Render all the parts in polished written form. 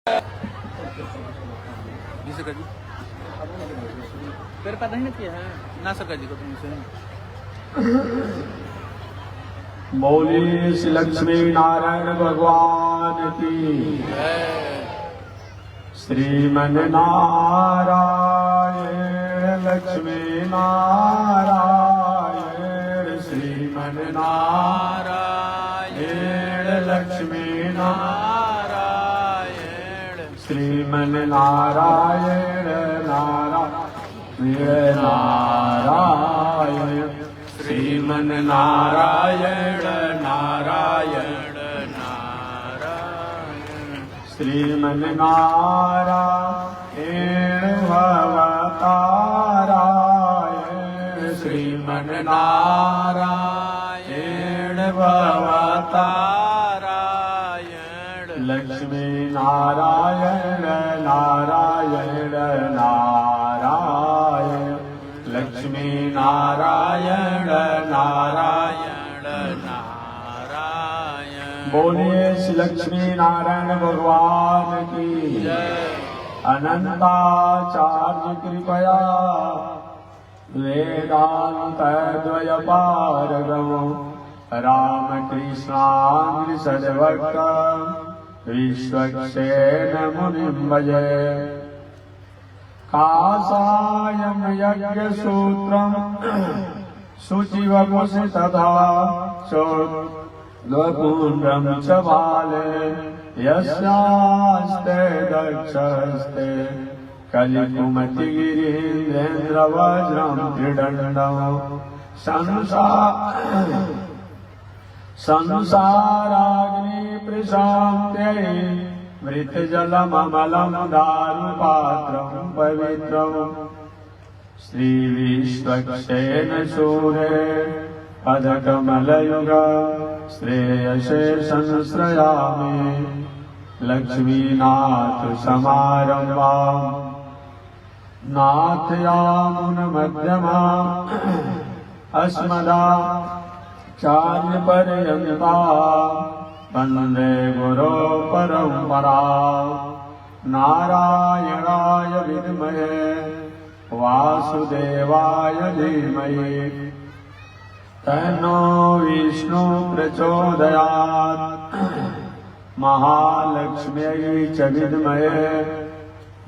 जी सका जी फिर पता ही नहीं किया है ना सका जी को तुमसे बोली श्री लक्ष्मी नारायण भगवान की श्रीमन नारायण लक्ष्मी नारायण श्रीमन नारायण लक्ष्मी नारायण श्रीमन नारायण नारायण नारायण श्रीमन नारायण नारायण नारायण श्रीमन नारायण भवतारायण श्रीमन नारायण भवतारायण लक्ष्मी नारायण नारायण नारायण लक्ष्मी नारायण नारायण नारायण बोलिए श्री लक्ष्मी नारायण भगवान की अनंताचार्य कृपया वेदांत द्वय पारगम रामकृष्णांग्रि सद्भक्त विश्वक्सेन मुनिं भजे कासायं यज्ञसूत्रं शुचिवपुषि तथा चोद्वपुण्ड्रं च बाले यस्यास्ते दक्षस्ते कलिकुमतिगिरीन्द्रेन्द्रवज्रं त्रिदण्डं संसाराग्निप्रशान्त्यै मृतजलममलं दारुपात्रं पवित्रम् श्रीविश्वक्सेन सूरे पदकमलयुग श्रेयसे संश्रयामि लक्ष्मीनाथ समारम्भाम् नाथयामुनमध्यमाम् अस्मदाचार्यपर्यन्ताम् वन्दे गुरो परम्परा नारायणाय विद्महे वासुदेवाय धीमहि तन्नो विष्णु प्रचोदयात् महालक्ष्म्यै च विद्महे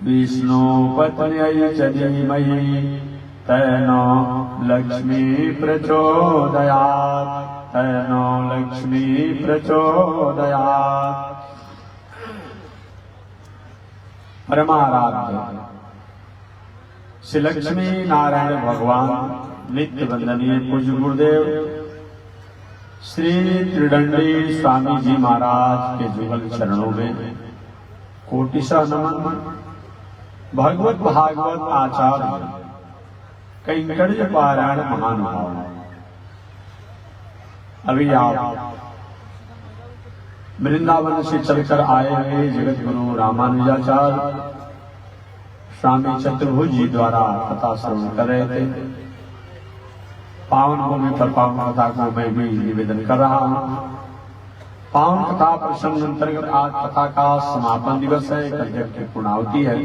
विष्णुपत्न्यै च धीमहि तन्नो लक्ष्मी प्रचोदयात् तन्नो लक्ष्मी प्रचोदयात् परमाराध्य श्री लक्ष्मी नारायण भगवान नित्य वंदनीय पूज्य गुरुदेव श्री त्रिदंडी स्वामी जी महाराज के जुगल चरणों में कोटिशा नमन। भगवत भागवत आचार्य कैंकर्य पारायण महानुभाव अभी आप वृंदावन से चलकर आए हुए जगत गुरु रामानुजाचार्य स्वामी चतुर्भुज जी द्वारा कथा श्रवण कर रहे थे। पावन भूमि पर पावन कथा को मैं भी निवेदन कर रहा हूँ। पावन कथा प्रसंग अंतर्गत आज कथा का समापन दिवस है, कल की पूर्णावती है।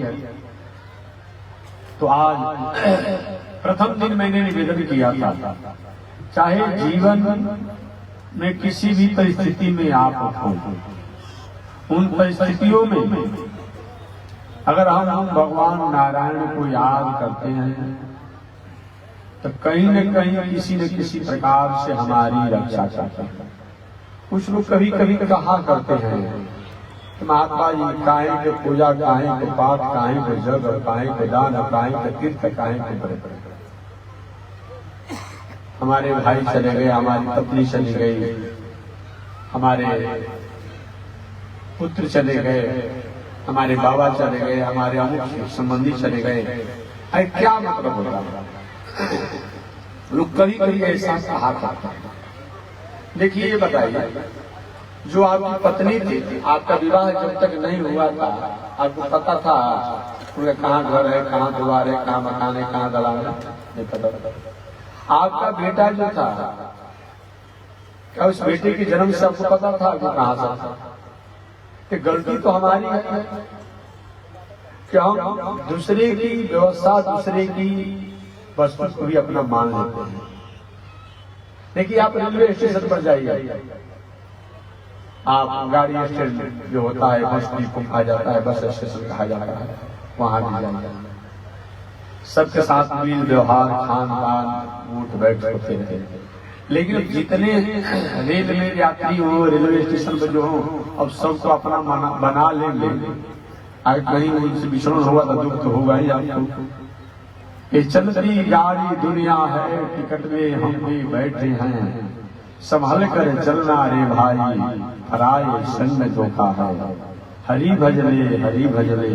तो आज प्रथम दिन मैंने निवेदन किया था, चाहे जीवन में किसी भी परिस्थिति में आप हो, उन परिस्थितियों में अगर हम भगवान नारायण को याद करते हैं तो कहीं न कहीं किसी न किसी प्रकार से हमारी रक्षा करते हैं। कुछ लोग कभी कभी कहा करते हैं कि महात्मा जी काहे के पूजा, काहे के पाठ, काहे के जग, काहे के दान, काहे के तीर्थ, काहे के व्रत। हमारे भाई चले गए, हमारी पत्नी चली गई, हमारे पुत्र चले गए, हमारे बाबा चले गए, हमारे अमुक संबंधी चले गए। अरे क्या मतलब होगा? लोग कभी कभी ऐसा कहा करता। देखिए बताइए, जो आपकी पत्नी थी, आपका विवाह जब तक नहीं हुआ था, आपको पता था उनका कहाँ घर है, कहाँ द्वार है, कहाँ मकान है, कहाँ दलान है? नहीं पता। आपका बेटा जो था, क्या उस बेटे के जन्म से आपको पता था कि कहाँ से? गलती तो हमारी है। कि हम दूसरे की व्यवस्था, दूसरे की वस्तु को भी अपना मान लेते हैं। देखिए, आप रेलवे स्टेशन पर जाइए, आप गाड़ी स्टैंड जो होता है, बस डिपो कहा जाता है, बस स्टेशन कहा जाता है, वहां भी जाइए, सबके साथ मिल व्यवहार, खान पान, उठ बैठ होते रहे। लेकिन जितने रेल में यात्री हो, रेलवे स्टेशन पर जो हो, अब सबको अपना बना लेंगे, अगर कहीं उनसे विचरण हुआ तो दुख तो होगा ही आपको। ये चलती गाड़ी दुनिया है, टिकट में हम भी बैठे हैं, संभल कर चलना रे भाई, हराए संग में धोखा है, हरि भजले हरि भजले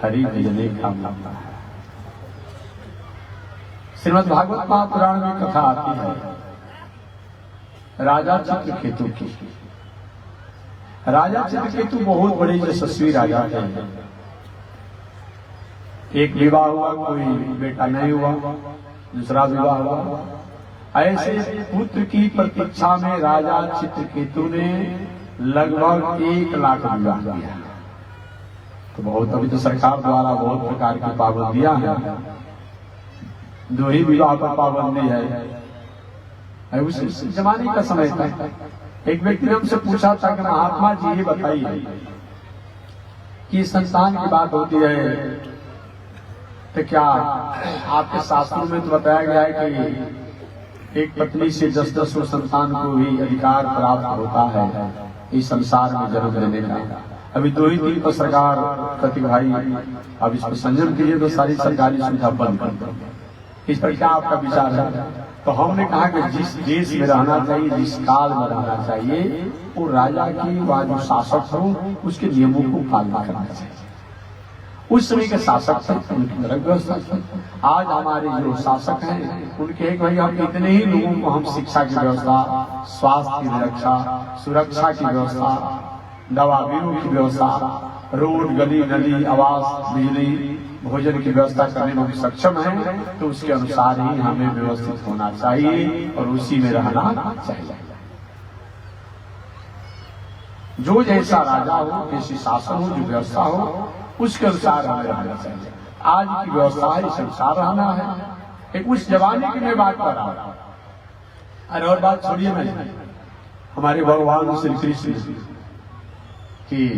हरि भजले का नाता है। श्रीमद् भागवत महापुराण में कथा आती है राजा चित्रकेतु की। राजा चित्रकेतु बहुत बड़े यशस्वी राजा थे। एक विवाह हुआ, कोई बेटा नहीं हुआ, दूसरा विवाह हुआ। ऐसे पुत्र की प्रतीक्षा में राजा चित्रकेतु ने लगभग 1 लाख विवाह किया। तो बहुत, अभी तो सरकार द्वारा बहुत प्रकार की पाबंदियां हैं, 2 ही विवाह पर पाबंदी है। उस जमाने का समय था। एक व्यक्ति ने हमसे पूछा था कि महात्मा जी ये बताइए कि संतान की बात होती है तो क्या आपके शास्त्रों में तो बताया गया है कि एक पत्नी से 10-10 संतान को भी अधिकार प्राप्त होता है इस संसार में जन्म देने का। अभी 2 ही 3 पर सरकार कहती भाई अब इस पर संयम कीजिए, तो सारी सरकारी सुविधा बंद कर दो। इस पर क्या आपका विचार है? तो हमने कहा कि जिस देश में रहना चाहिए, जिस काल में रहना चाहिए, वो राजा की व जो शासक हो उसके नियमों को पालना करना चाहिए। उस समय के शासक थे, उनकी तरह व्यवस्था थी। आज हमारे जो शासक हैं उनके एक भाई हम इतने ही लोगों को हम शिक्षा की व्यवस्था, स्वास्थ्य की रक्षा, सुरक्षा की व्यवस्था, दवा बीरों की व्यवस्था, रोड गली नली, आवास, बिजली, भोजन की व्यवस्था करने में सक्षम है, तो उसके अनुसार ही हमें व्यवस्थित होना चाहिए और उसी में रहना चाहिए। जो जैसा राजा हो, जैसी शासन हो, जो व्यवस्था हो, उसके अनुसार हमें रहना चाहिए। आज की व्यवस्था है, संसार रहना है। एक उस जमाने की मैं बात कर रहा हूं। अरे और बात छोड़िए, मैं हमारे भगवान श्री कृष्ण की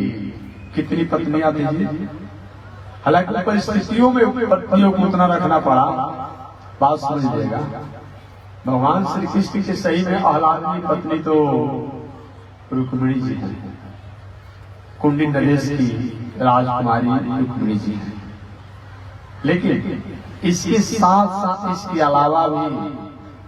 कितनी पत्नियां थी। हालांकि परिस्थितियों में पत्नियों को उतना रखना पड़ा, बात समझ लीजिएगा। भगवान श्री कृष्ण के सही में आह्लादनी पत्नी तो रुक्मिणी जी है, कुंडी नरेश की राजकुमारी रुक्मिणी जी है। लेकिन इसके साथ साथ इसके अलावा भी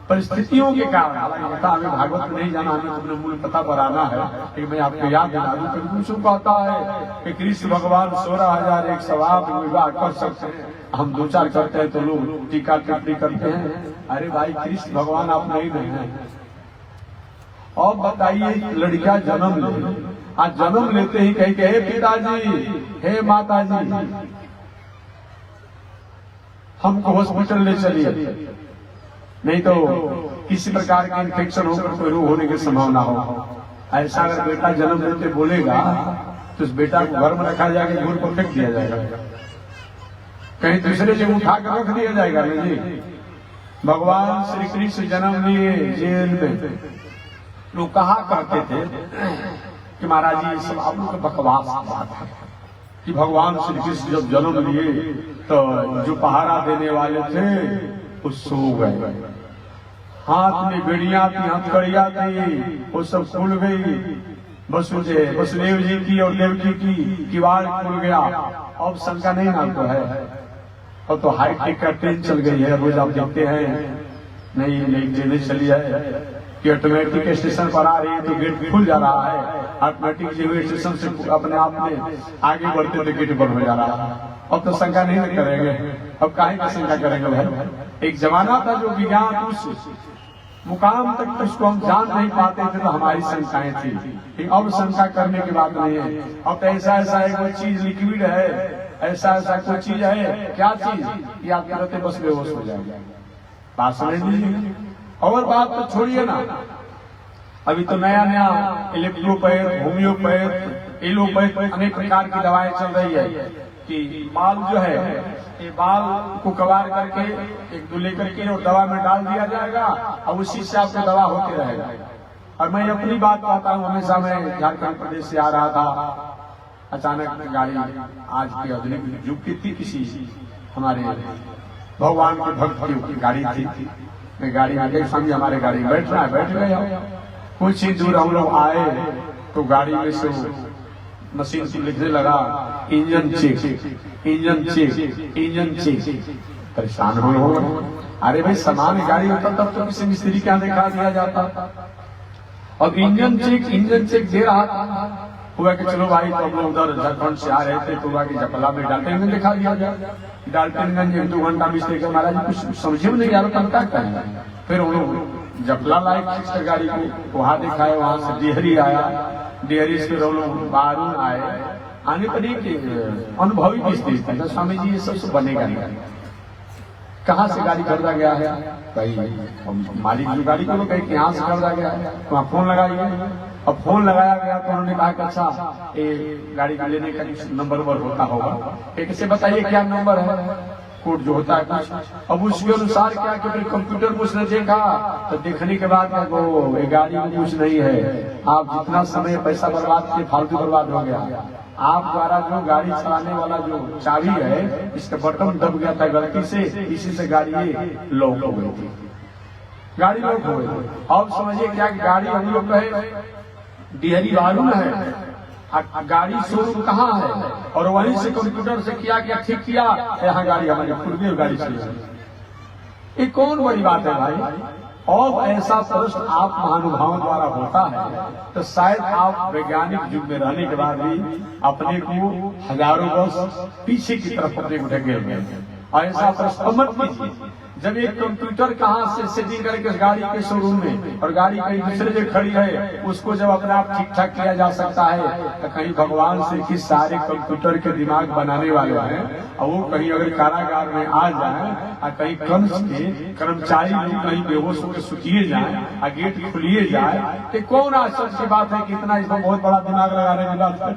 परिस्थितियों के कारण, हालांकि हमें भागवत नहीं जाना, हमें अपने मूल पता पर आना है, कि मैं आपको याद दिला दूं। कभी कुछ कहता है कि कृष्ण भगवान 16,001 सवाब विवाह कर सकते हैं, हम 2-4 करते हैं तो लोग टीका टिप्पणी करते हैं। अरे भाई, कृष्ण भगवान आप नहीं है। और बताइए, लड़कियां जन्म ले, आज जन्म लेते ही कहीं के हे पिताजी, हे माताजी, हमको हॉस्पिटल ले चलिए, नहीं तो किसी प्रकार का इन्फेक्शन होकर कोई रोग होने की संभावना हो। ऐसा अगर बेटा जन्म लेते बोलेगा तो उस बेटा को घर में रखा जाएगा, घूर पर फेंक दिया जाएगा, कहीं दूसरे जगह उठा कर रख दिया जाएगा। नहीं जी, भगवान श्री कृष्ण जन्म लिए जेल में। लोग कहा करते थे कि महाराज जी सब आप लोग बकवास बात है कि भगवान श्री कृष्ण जब जन्म लिए तो जो पहारा देने वाले थे वो सो गए, हाथ में बेड़ियां थी, हथकड़ियां थी, वो सब खुल गई। वसुदेव जी की और देवकी की किवाड़ खुल गया। अब शंका नहीं ना तो है, अब तो हाईटेक का ट्रेन चल गई है। रोज आप देखते हैं नई ट्रेनें चली है कि ऑटोमेटिक स्टेशन पर आ रही है तो गेट खुल जा रहा है, ऑटोमेटिक रेलवे स्टेशन से अपने आप में आगे बढ़ते तो गेट बंद हो जा रहा है। अब तो शंका नहीं करेंगे, अब काहे की शंका करेंगे भाई। एक जमाना था जो विज्ञान उस मुकाम तक उसको हम जान नहीं पाते थे तो हमारी शंकाएं थी। अब शंका करने की बात नहीं है। अब तो ऐसा कोई चीज लिक्विड है, ऐसा कोई चीज है, क्या चीज, ये आप कहते बस बेहोश हो जाएगा। बात समझ लीजिए। और बात तो छोड़िए ना, अभी तो नया इलेक्ट्रोपैथ, होम्योपैथ, ये लोग अनेक प्रकार की दवाएं चल रही है कि बाल जो है ये बाल को कबार करके एक दो लेकर के और दवा में डाल दिया जाएगा और उसी से आपको दवा होते रहेगा। और मैं अपनी बात कहता हूँ, हमेशा मैं झारखंड प्रदेश से आ रहा था, अचानक गाड़ी आज की आधुनिक युग की थी, किसी हमारे भगवान के भक्त की गाड़ी थी। मैं गाड़ी में गई, समझे हमारे गाड़ी में बैठ रहा है, बैठ गए। कुछ ही दूर हम लोग आए तो गाड़ी में से मशीन से लिखने लगा engine check, engine check, engine check. परेशान हो। अरे भाई सामान्य गाड़ी होता तब तो किसी मिस्त्री क्या दिखा दिया जाता। अब इंजन चेक दे रहा था। हुआ कि चलो भाई, तो हम लोग उधर झारखंड से आ रहे थे तो हुआ कि जपला में डाल्टनगंज दिखा दिया जाए। डाल्टनगंज 1-2 घंटा मिस्त्री का महाराज कुछ समझे नहीं यार, हम क्या करें। फिर हम लोग जपला लाइक सिस्टर गाड़ी को वहां दिखाए, वहां से डेहरी आया, डेहरी से हम लोग बारून आए। आने पर एक अनुभवी मिस्त्री था, स्वामी जी ये सब बनेगा नहीं, कहाँ से गाड़ी खरीदा गया है भाई, मालिक जो गाड़ी को कहीं कि यहाँ से खरीदा गया है, वहाँ फोन लगाइए। अब फोन लगाया गया तो उन्होंने कहा कि अच्छा ये गाड़ी का लेने का नंबर होता होगा, एक से बताइए क्या नंबर है, कोड जो होता है कुछ। अब उसके अनुसार क्या कि फिर कंप्यूटर को उसने देखा तो देखने के बाद वो ये गाड़ी में कुछ नहीं है। आप जितना समय पैसा बर्बाद किए फालतू बर्बाद हो गया। आप द्वारा जो गाड़ी चलाने वाला जो चाबी है इसका बटन दब गया था गलती से, इसी से गाड़ी लॉक हो गई थी, गाड़ी लॉक हो गई। अब समझिए क्या गाड़ी हम लोग कहे डेहरी बारून है, गाड़ी शोरूम कहाँ है, और वहीं से कंप्यूटर से किया क्या ठीक किया, यहाँ गाड़ी हमारी पूर्वी गाड़ी से। ये कौन बड़ी बात है भाई। और ऐसा प्रश्न आप महानुभावों द्वारा होता है तो शायद आप वैज्ञानिक युग में रहने के बाद भी अपने को हजारों वर्ष पीछे की तरफ अपने को ढकेल गए। ऐसा प्रश्न मत कीजिए। जब एक कंप्यूटर कहाँ से सेटिंग करके गाड़ी के शोरूम में और गाड़ी कहीं दूसरे जगह खड़ी है उसको जब अपने आप ठीक ठाक किया जा सकता है तो कहीं भगवान से कि सारे कंप्यूटर के दिमाग बनाने वाले हैं और वो कहीं अगर कारागार में आ जाए और कहीं कंस के कर्मचारी लोग कहीं बेहोश होकर सुतिए जाए और गेट खुलिए जाए तो कौन आश्चर्य की बात है कि इतना इसमें बहुत बड़ा दिमाग लगाने की बात है।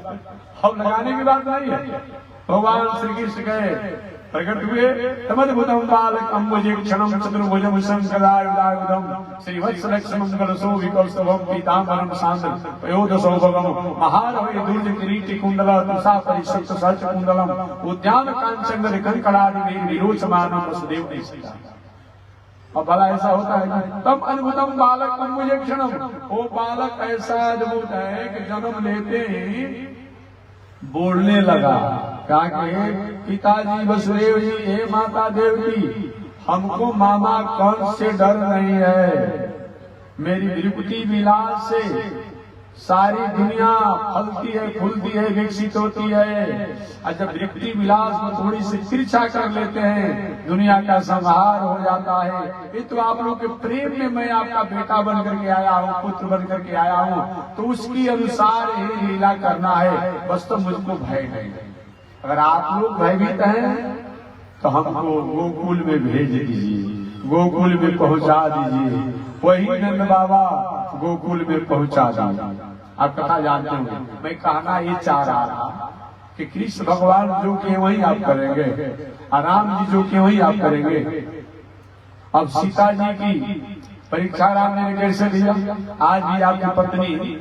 अब लगाने की बात नहीं है। भगवान श्री कृष्ण गए प्रकट हुए तमद्भुतम बालकं मुझे क्षणं चतुर्भुजं शंकरायुधायुधं श्रीवत्सलक्ष्मं कलशो विकौस्तभं पीताम्बरं सान्द्रं पयोदशोभगं महारवि दुर्ज किरीटि कुंडल तुषा परिषक्त सहस्र कुंडलम उद्यान कांचन कंकणादि विरोचमानं वसुदेव देशिका। अब भला ऐसा होता है तब अद्भुतम बालकं मुझे क्षणं, वो बालक ऐसा अद्भुत है कि जन्म लेते ही बोलने लगा। कहा कि पिताजी वसुदेव जी, हे माता देवकी, हमको मामा कौन से डर नहीं है। मेरी विरक्ति विलास से सारी दुनिया फलती है, फूलती है, विकसित होती है। और जब विरक्ति विलास को थोड़ी सी तिरछा कर लेते हैं दुनिया का संहार हो जाता है। ये तो आप लोग के प्रेम में मैं आपका बेटा बन करके आया हूँ, पुत्र बन करके आया हूँ, तो उसकी अनुसार ही लीला करना है, बस तो मुझको भय नहीं। अगर आप लोग भयभीत हैं तो हमको गोकुल में भेज दीजिए, गोकुल में पहुंचा दीजिए, वही नंद बाबा गोकुल में पहुंचा दीजिए। आप कथा जानते होंगे। मैं कहना ये चाह रहा था कि कृष्ण भगवान जो किए वही आप करेंगे, राम जी जो किए वही आप करेंगे। अब सीता जी की परीक्षा राम ने कैसे दिया। आज भी आपकी पत्नी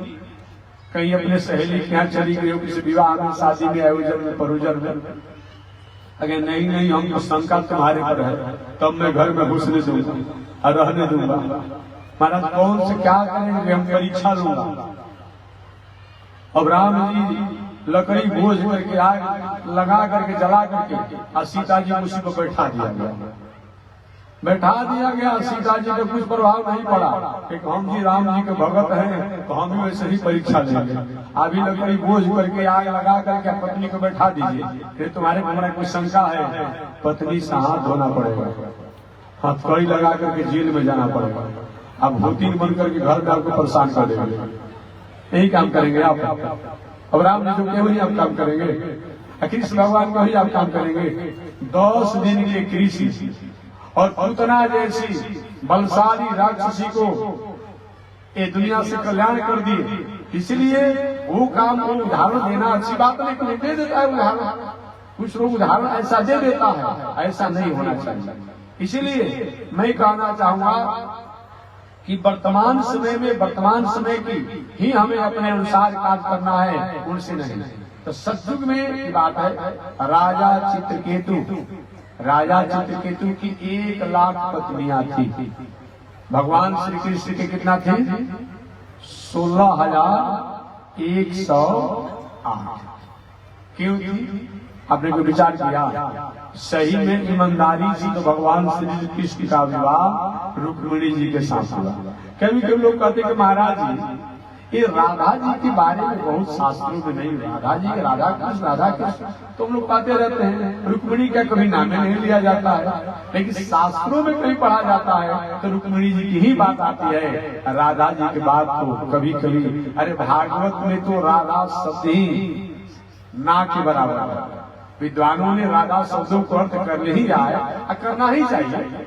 कहीं अपने सहेली के यहाँ चली गई हो, किसी विवाह में, शादी में, आयोजन में, परोजन में, अगर नहीं नहीं हम तो शंका तुम्हारे पर है, तब मैं घर में घुसने दूंगा और रहने दूंगा। महाराज कौन से क्या करेंगे, हम परीक्षा लूंगा। अब राम जी लकड़ी बोझ करके आग लगा करके जला करके और सीता जी उसी को बैठा दिया गया। सीता जी का कुछ प्रभाव नहीं पड़ा कि हम जी राम जी के भगत हैं तो हम भी वैसे ही परीक्षा लेंगे। अभी लकड़ी बोझ करके आग लगा करके पत्नी को बैठा दीजिए, फिर तुम्हारे मन में कोई शंका है, पत्नी से हाथ धोना पड़ेगा, हथकड़ी लगा करके जेल में जाना पड़ेगा, अब भूतिन बन करके घर में आपको परेशान कर देंगे। यही काम करेंगे आप। अब राम जी जो कहे वही आप काम करेंगे, कृष्ण भगवान का ही आप काम करेंगे। 10 दिन के कृषि और पूतना जैसी बलशाली राक्षसी को ये दुनिया से कल्याण कर दिए। इसलिए वो काम को उदाहरण देना अच्छी बात नहीं, कोई दे देता है उदाहरण, कुछ लोग उदाहरण ऐसा दे देता है, ऐसा नहीं होना चाहिए। इसीलिए मैं कहना चाहूंगा कि वर्तमान समय में, वर्तमान समय की ही हमें अपने अनुसार कार्य करना है, उनसे नहीं। तो सतयुग में बात है, राजा चित्रकेतु, राजा चित्रकेतु की 1 लाख पत्नियां थी। भगवान श्री कृष्ण के कितना थे? 16,108। क्यों? आपने कोई विचार किया? सही में ईमानदारी थी तो भगवान श्री कृष्ण का विवाह रुक्मिणी जी के साथ हुआ। कभी कभी लोग कहते कि महाराज जी ये राधा जी के बारे में बहुत शास्त्रों में नहीं, राधा जी राधा कृष्ण तो हम लोग कहते रहते हैं, रुक्मिणी का कभी नाम नहीं लिया जाता है, लेकिन शास्त्रों में कहीं पढ़ा जाता है तो रुक्मिणी जी की ही बात आती है, राधा जी की बात तो कभी कभी, अरे भागवत में तो राधा शब्द ही ना के बराबर है। विद्वानों ने राधा शब्दों को अर्थ करने ही रहा है, करना ही चाहिए,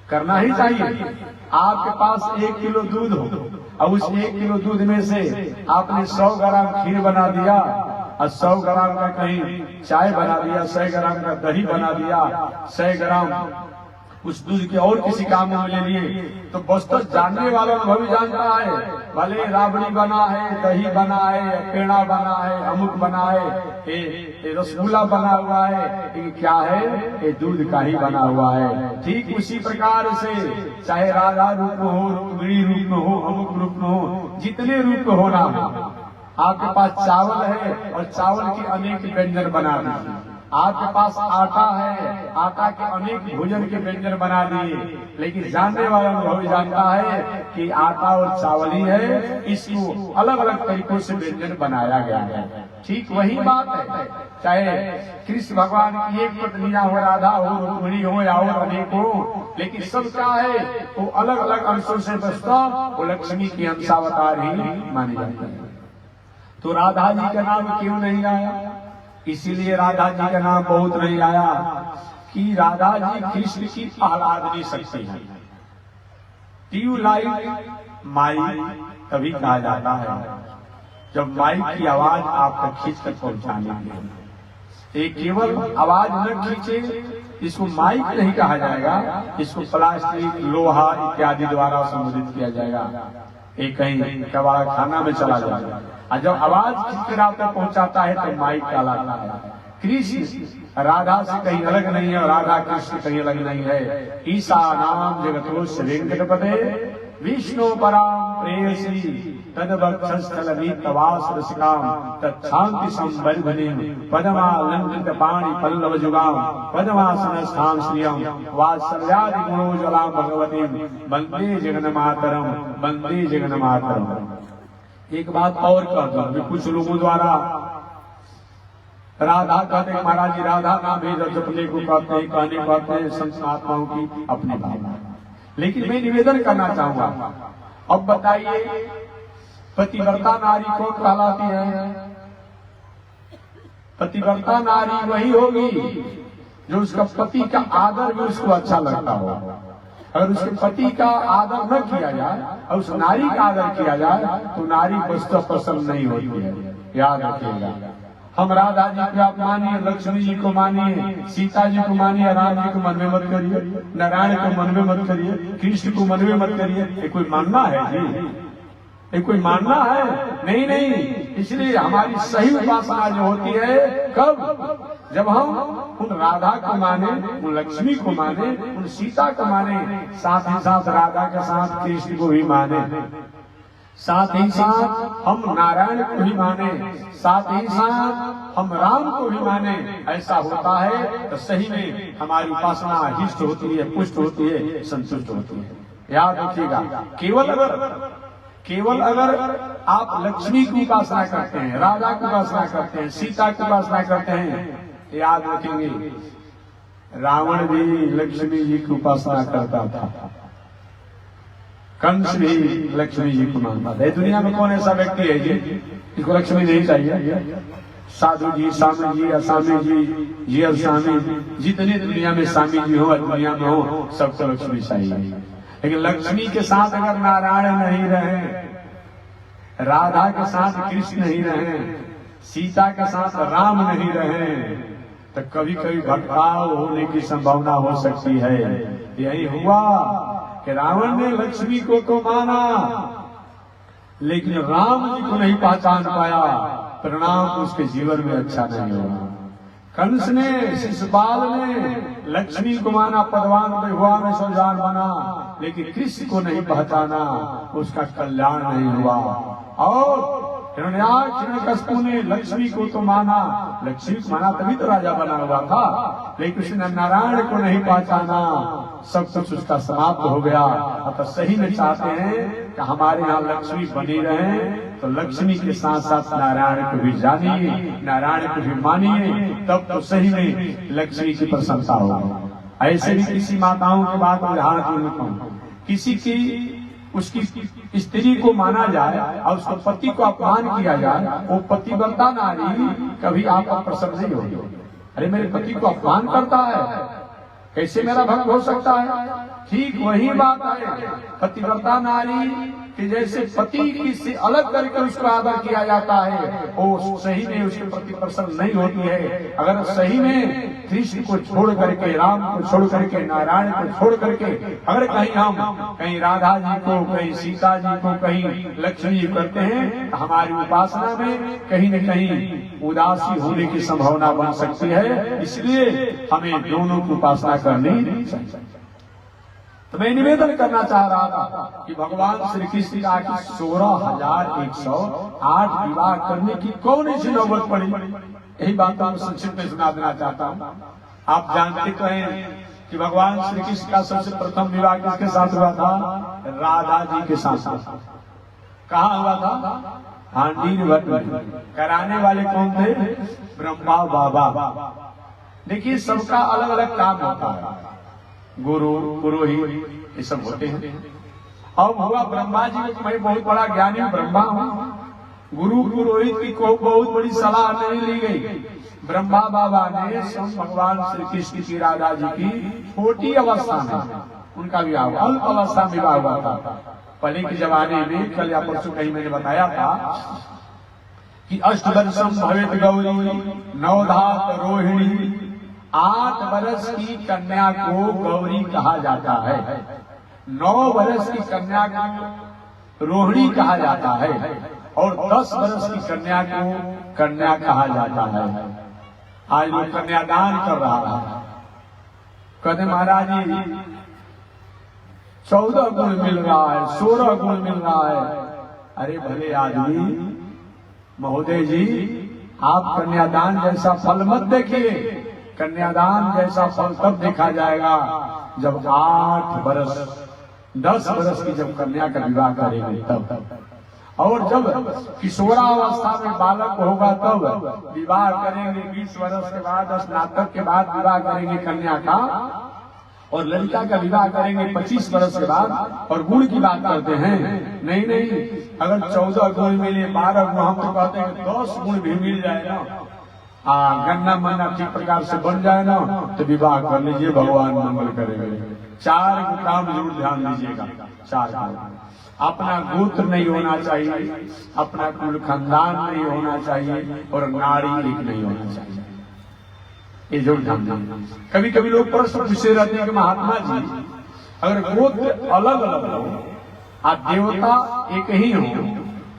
करना ही चाहिए। आपके पास 1 किलो दूध हो और उस 1 किलो दूध में से आपने 100 ग्राम खीर बना दिया और 100 ग्राम का कहीं चाय बना दिया, 100 ग्राम का दही बना दिया, 100 ग्राम उस दूध के और किसी काम में ले लिए, तो वस्तु जानने वाला अनुभवी जानता है, भले राबड़ी बना है, दही बना है, पेड़ा बना है, अमुक बना है, रसगुल्ला बना हुआ है, ये क्या है? ये दूध का ही बना हुआ है। ठीक उसी प्रकार से चाहे राधा रूप में हो, रुक्मिणी रूप में हो, अमुक रूप में हो, जितने रूप में होना हो, आपके पास चावल है और चावल की अनेक व्यंजन बना दिए, आपके पास आटा है, आटा के अनेक भोजन के व्यंजन बना दिए, लेकिन जानने वाला अनुभव जानता है कि आटा और चावल ही है, इसको अलग अलग तरीकों से व्यंजन बनाया गया है। ठीक वही बात है, चाहे कृष्ण भगवान की 1 पत्नियां हो, राधा हो, रुक्मिणी हो या और अनेक हो, लेकिन सब क्या है? वो अलग अलग अंशों से बसता वो लक्ष्मी की अंशावतार ही मानी जाती है। तो राधा जी का नाम क्यों नहीं आया? इसीलिए राधा जी का नाम बहुत नहीं आया कि राधा जी कृष्ण की आराधनी शक्ति है। ट्यूबलाइट माइक तभी कहा जाता है जब माइक की आवाज आप तक खींच कर पहुंचाने के लिए। एक केवल आवाज न खींचे, इसको माइक नहीं कहा जाएगा, इसको प्लास्टिक, लोहा इत्यादि द्वारा संबोधित किया जाएगा। एक कहीं कबाड़ा खाना में चला जाएगा और जब आवाज खींचकर आप तक पहुंचाता है तो माइक कहलाता है। कृष्ण राधा से कहीं अलग नहीं है और राधा कृष्ण कहीं अलग नहीं है। ईसा नाम जगतोष वेंकटपते विष्णु पराम प्रेयसी तदवक्षस्थलमीतवास रसिकाम तच्छांति संवर्धने पदमालंकृत पाणि पल्लव जुगाम पदमासन स्थान श्रियम वात्सल्यादि गुणोज्वलाम भगवतीम वंदे जगन्मातरम, वंदे जगन्मातरम। एक बात और कह दूं, कुछ लोगों द्वारा राधा कहते महाराज जी राधा नाम ही जपने को कहते हैं, कहने कहते हैं संत महात्माओं की अपनी भावना। लेकिन मैं निवेदन करना चाहूंगा, अब बताइए पतिव्रता नारी कौन कहलाती है? पतिव्रता नारी वही होगी जो उसका पति का आदर भी उसको अच्छा लगता हो। अगर उसके पति का आदर न किया जाए और उस नारी का आदर किया जाए तो नारी वस्तु पसंद नहीं होती है। याद रखिएगा, हम राधा जी को आप मानिए, लक्ष्मी जी को मानिए, सीता जी को मानिए, राम जी को मन में मत करिए, नारायण को मन में मत करिए, कृष्ण को मन में मत करिए। ये कोई मानना है जी? ये कोई मानना है? नहीं नहीं। इसलिए हमारी सही उपासना जो होती है कब? जब हम उन राधा को माने, उन लक्ष्मी को माने, उन सीता को माने, साथ ही साथ राधा के साथ कृष्ण को भी माने, साथ ही साथ हम नारायण को भी माने, साथ ही साथ हम राम को भी माने। ऐसा होता है तो सही में हमारी उपासना हिष्ट होती है, पुष्ट होती है, संतुष्ट होती है। याद रखिएगा, केवल अगर आप लक्ष्मी की उपासना करते हैं, राधा की उपासना करते हैं, सीता की उपासना करते हैं, याद रखेंगे रावण भी लक्ष्मी जी की उपासना करता था, कंस भी लक्ष्मी जी को मानता था। दुनिया में कौन ऐसा व्यक्ति है जी इसको लक्ष्मी नहीं चाहिए? साधु जी, स्वामी जी, असामी जी, जी असामी, जितने दुनिया में स्वामी जी हो, दुनिया में हो, सबको लक्ष्मी चाहिए। लेकिन लक्ष्मी के साथ अगर नारायण नहीं रहे, राधा के साथ कृष्ण नहीं रहे, सीता के साथ राम नहीं रहे, तो कभी कभी भटकाव होने की संभावना हो सकती है। यही हुआ कि रावण ने लक्ष्मी को तो माना, लेकिन राम जी को नहीं पहचान पाया, परिणाम उसके जीवन में अच्छा नहीं हुआ। कंस ने, शिशुपाल ने लक्ष्मी को माना, पदवान में हुआ में सुजान बना, लेकिन कृष्ण को नहीं पहचाना, उसका कल्याण नहीं हुआ। और हिरण्यकशिपु ने लक्ष्मी को तो माना, लक्ष्मी को माना तभी तो राजा बना हुआ था, लेकिन उसने नारायण को नहीं पहचाना, सब कुछ उसका समाप्त हो गया। अतः सही में चाहते हैं कि हमारे यहाँ लक्ष्मी बनी रहे, तो लक्ष्मी के साथ साथ नारायण को भी जानिए, नारायण को भी मानिए, तब तो सही में लक्ष्मी की प्रशंसा होगी। ऐसे भी किसी माताओं की बात उदाहरण, किसी की उसकी स्त्री को माना जाए और उसको पति को अपमान किया जाए, वो पतिव्रता नारी कभी आपका प्रसन्न नहीं होगी। अरे मेरे पति को अपमान करता है, कैसे मेरा भक्त हो सकता है? ठीक वही बात है, पतिव्रता नारी कि जैसे पति की से अलग करके उसको आदर किया जाता है, वो सही में उसके प्रति प्रसन्न नहीं होती है। अगर सही में कृष्ण को छोड़ करके, राम को छोड़ करके, नारायण को छोड़ करके अगर कहीं राधा जी को, कहीं सीता जी को, कहीं लक्ष्मी जी करते हैं, तो हमारी उपासना में कहीं न कहीं उदासी होने की संभावना बन सकती है। इसलिए हमें दोनों की उपासना करनी चाहिए। तो मैं निवेदन करना चाह रहा था कि भगवान श्री कृष्ण का 16,108 विवाह करने की कौन सी नौबत पड़ी, यही बात मैं संक्षिप्त में सुना देना चाहता हूँ। आप जानते तो हैं कि भगवान श्री कृष्ण का सबसे प्रथम विवाह किसके साथ हुआ था? राधा जी के साथ। कहाँ हुआ था? हांडी वट। कराने वाले कौन थे? ब्रह्मा बाबा। देखिए, सबका अलग अलग काम होता है, गुरु पुरोहित ये सब होते हैं। अब हुआ ब्रह्मा जी को, मैं बहुत बड़ा ज्ञानी ब्रह्मा हूँ, गुरु पुरोहित की को बहुत बड़ी सलाह नहीं ली गई। ब्रह्मा बाबा ने भगवान श्री कृष्ण की, राधा जी की छोटी अवस्था में उनका विवाह, अल्प अवस्था में विवाह हुआ था। पहले के जमाने में, कल या परसों कहीं मैंने बताया था कि अष्टवर्षम भवेत गौरी नवधात रोहिणी, 8 वर्ष की कन्या को गौरी कहा जाता है, 9 वर्ष की कन्या को रोहिणी कहा जाता है, और 10 वर्ष की कन्या को कन्या कहा जाता है। आज लोग कन्यादान कर रहा है, कहते महाराज जी 14 गुण मिल रहा है, 16 गुण मिल रहा है। अरे भले आदमी, महोदय जी, आप कन्यादान जैसा फल मत देखिए। कन्यादान जैसा फल तब देखा जाएगा जब 8 वर्ष 10 वर्ष की जब कन्या का विवाह करेंगे तब, और जब किशोरावस्था में बालक होगा तब विवाह करेंगे। 20 वर्ष के बाद, स्नातक के बाद विवाह करेंगे कन्या का, और लड़का का विवाह करेंगे 25 वर्ष के बाद। और गुण की बात करते हैं, नहीं, अगर 14 गुण मिले, 12 गुण, हम तो कहते हैं 10 गुण भी मिल जाए ना, गन्ना मन्ना ठीक प्रकार से बन जाए ना, तो विवाह कर लीजिए, भगवान मंगल करेंगे। 4 काम जरूर ध्यान दीजिएगा। 4 काम, अपना गोत्र नहीं होना चाहिए, अपना कुल खानदान नहीं होना चाहिए, और नारी एक नहीं होना चाहिए। ये जरूर ध्यान दीजिए। कभी कभी लोग प्रश्न पूछे रहते हैं कि महात्मा जी, अगर गोत्र अलग अलग हो और देवता एक ही हो,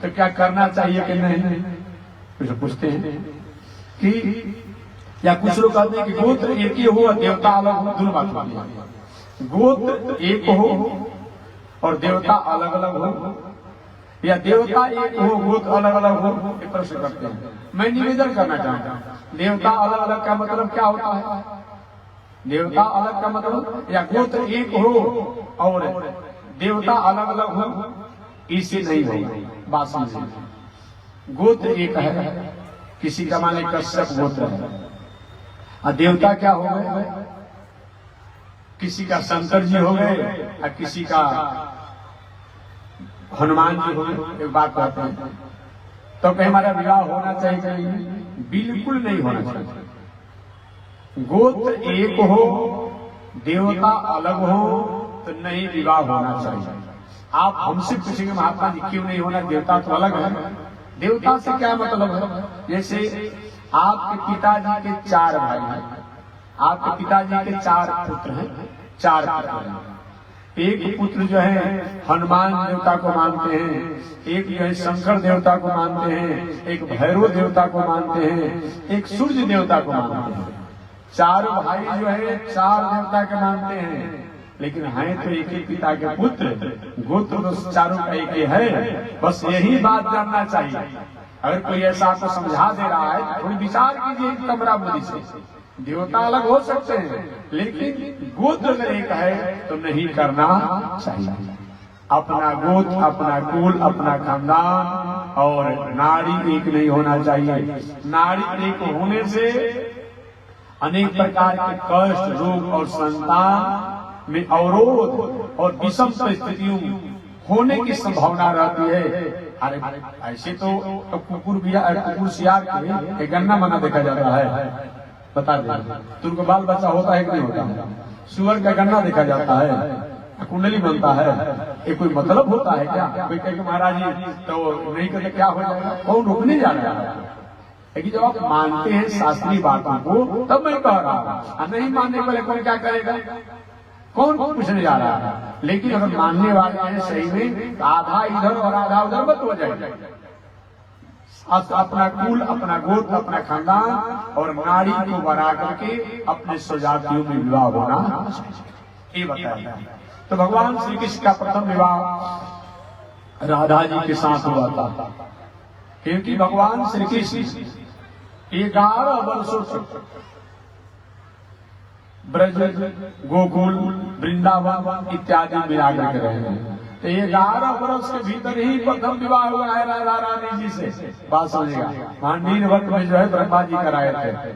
तो क्या करना चाहिए कि नहीं? कुछ पूछते हैं कि, या कुछ लोग कहते हैं कि गोत्र एक ही हो और देवता अलग हो। दोनों बात होती है, गोत्र एक हो और देवता अलग अलग हो, या देवता एक हो गोत्र अलग अलग हो, ये प्रश्न करते हैं। मैं निवेदन करना चाहता हूँ, देवता अलग अलग का मतलब क्या होता है? देवता अलग का मतलब, या गोत्र एक हो और देवता अलग अलग हो, इसे नहीं होगा। बात समझिए, गोत्र एक है, किसी का माने कश्यप गोत्र है, और देवता क्या हो गए? किसी का शंकर जी हो गए और किसी का हनुमान जी हो गए। एक बात कहते हैं, तो कहीं हमारा विवाह होना चाहिए? बिल्कुल नहीं होना चाहिए। गोत्र एक हो, देवता अलग हो, तो नहीं विवाह होना चाहिए। आप हमसे पूछेंगे महात्मा जी क्यों नहीं होना, देवता तो अलग है। देवता से क्या मतलब है? जैसे आपके पिताजी के 4 भाई हैं, आपके पिताजी के 4 पुत्र हैं, 4 पुत्र हैं। एक पुत्र जो है हनुमान देवता को मानते हैं, एक जो है शंकर देवता को मानते हैं, एक भैरव देवता को मानते हैं, एक सूर्य देवता को मानते हैं। 4 भाई जो है 4 देवता के मानते हैं, लेकिन हैं तो एक ही पिता के पुत्र, गोत्र तो चारों का एक ही है। बस यही बात जानना चाहिए। अगर कोई ऐसा आपको समझा दे रहा है थोड़ी विचार कीजिए कमरा बुद्धि से। देवता अलग हो सकते हैं, लेकिन गोत्र अगर एक है तो नहीं करना चाहिए। अपना गोत्र, अपना कुल, अपना खानदान और नाड़ी एक नहीं होना चाहिए। नाड़ी एक होने से अनेक प्रकार के कष्ट, रोग और संतान में अवरोध और विषम परिस्थितियों होने की संभावना रहती है। अरे ऐसे तो कुकुर सियार के गन्ना मना देखा जाता है, बता दे तुमको बाल बच्चा होता है कि नहीं होता? सुअर का गन्ना देखा जाता है, कुंडली बनता है, ये कोई मतलब होता है क्या? कोई कहे महाराज जी तो नहीं करते क्या हो जाएगा? कौन रोकने जा रहा है? लेकिन जब आप मानते हैं शास्त्रीय बातों को तब मैं कह रहा हूँ, नहीं मानने वाले कौन क्या करेगा? कौन पूछने जा रहा है? लेकिन अगर मानने वाले हैं सही में, आधा इधर और आधा उधर मत हो जाए। अपना कुल, अपना गोत्र, अपना खानदान और नाड़ी को बना करके अपने स्वजातियों में विवाह होना ये बताया। तो भगवान श्री कृष्ण का प्रथम विवाह राधा जी के साथ हुआ था, क्योंकि भगवान श्री कृष्ण 11 वर्षों तक ब्रज, गोकुल, वृंदावन इत्यादि में आकर के रहे हैं। तो 11 वर्ष के भीतर ही प्रथम विवाह हुआ है राधा रानी जी से। बात समझेगा, मांडीर वक्त में जो है ब्रह्मा जी कराए थे।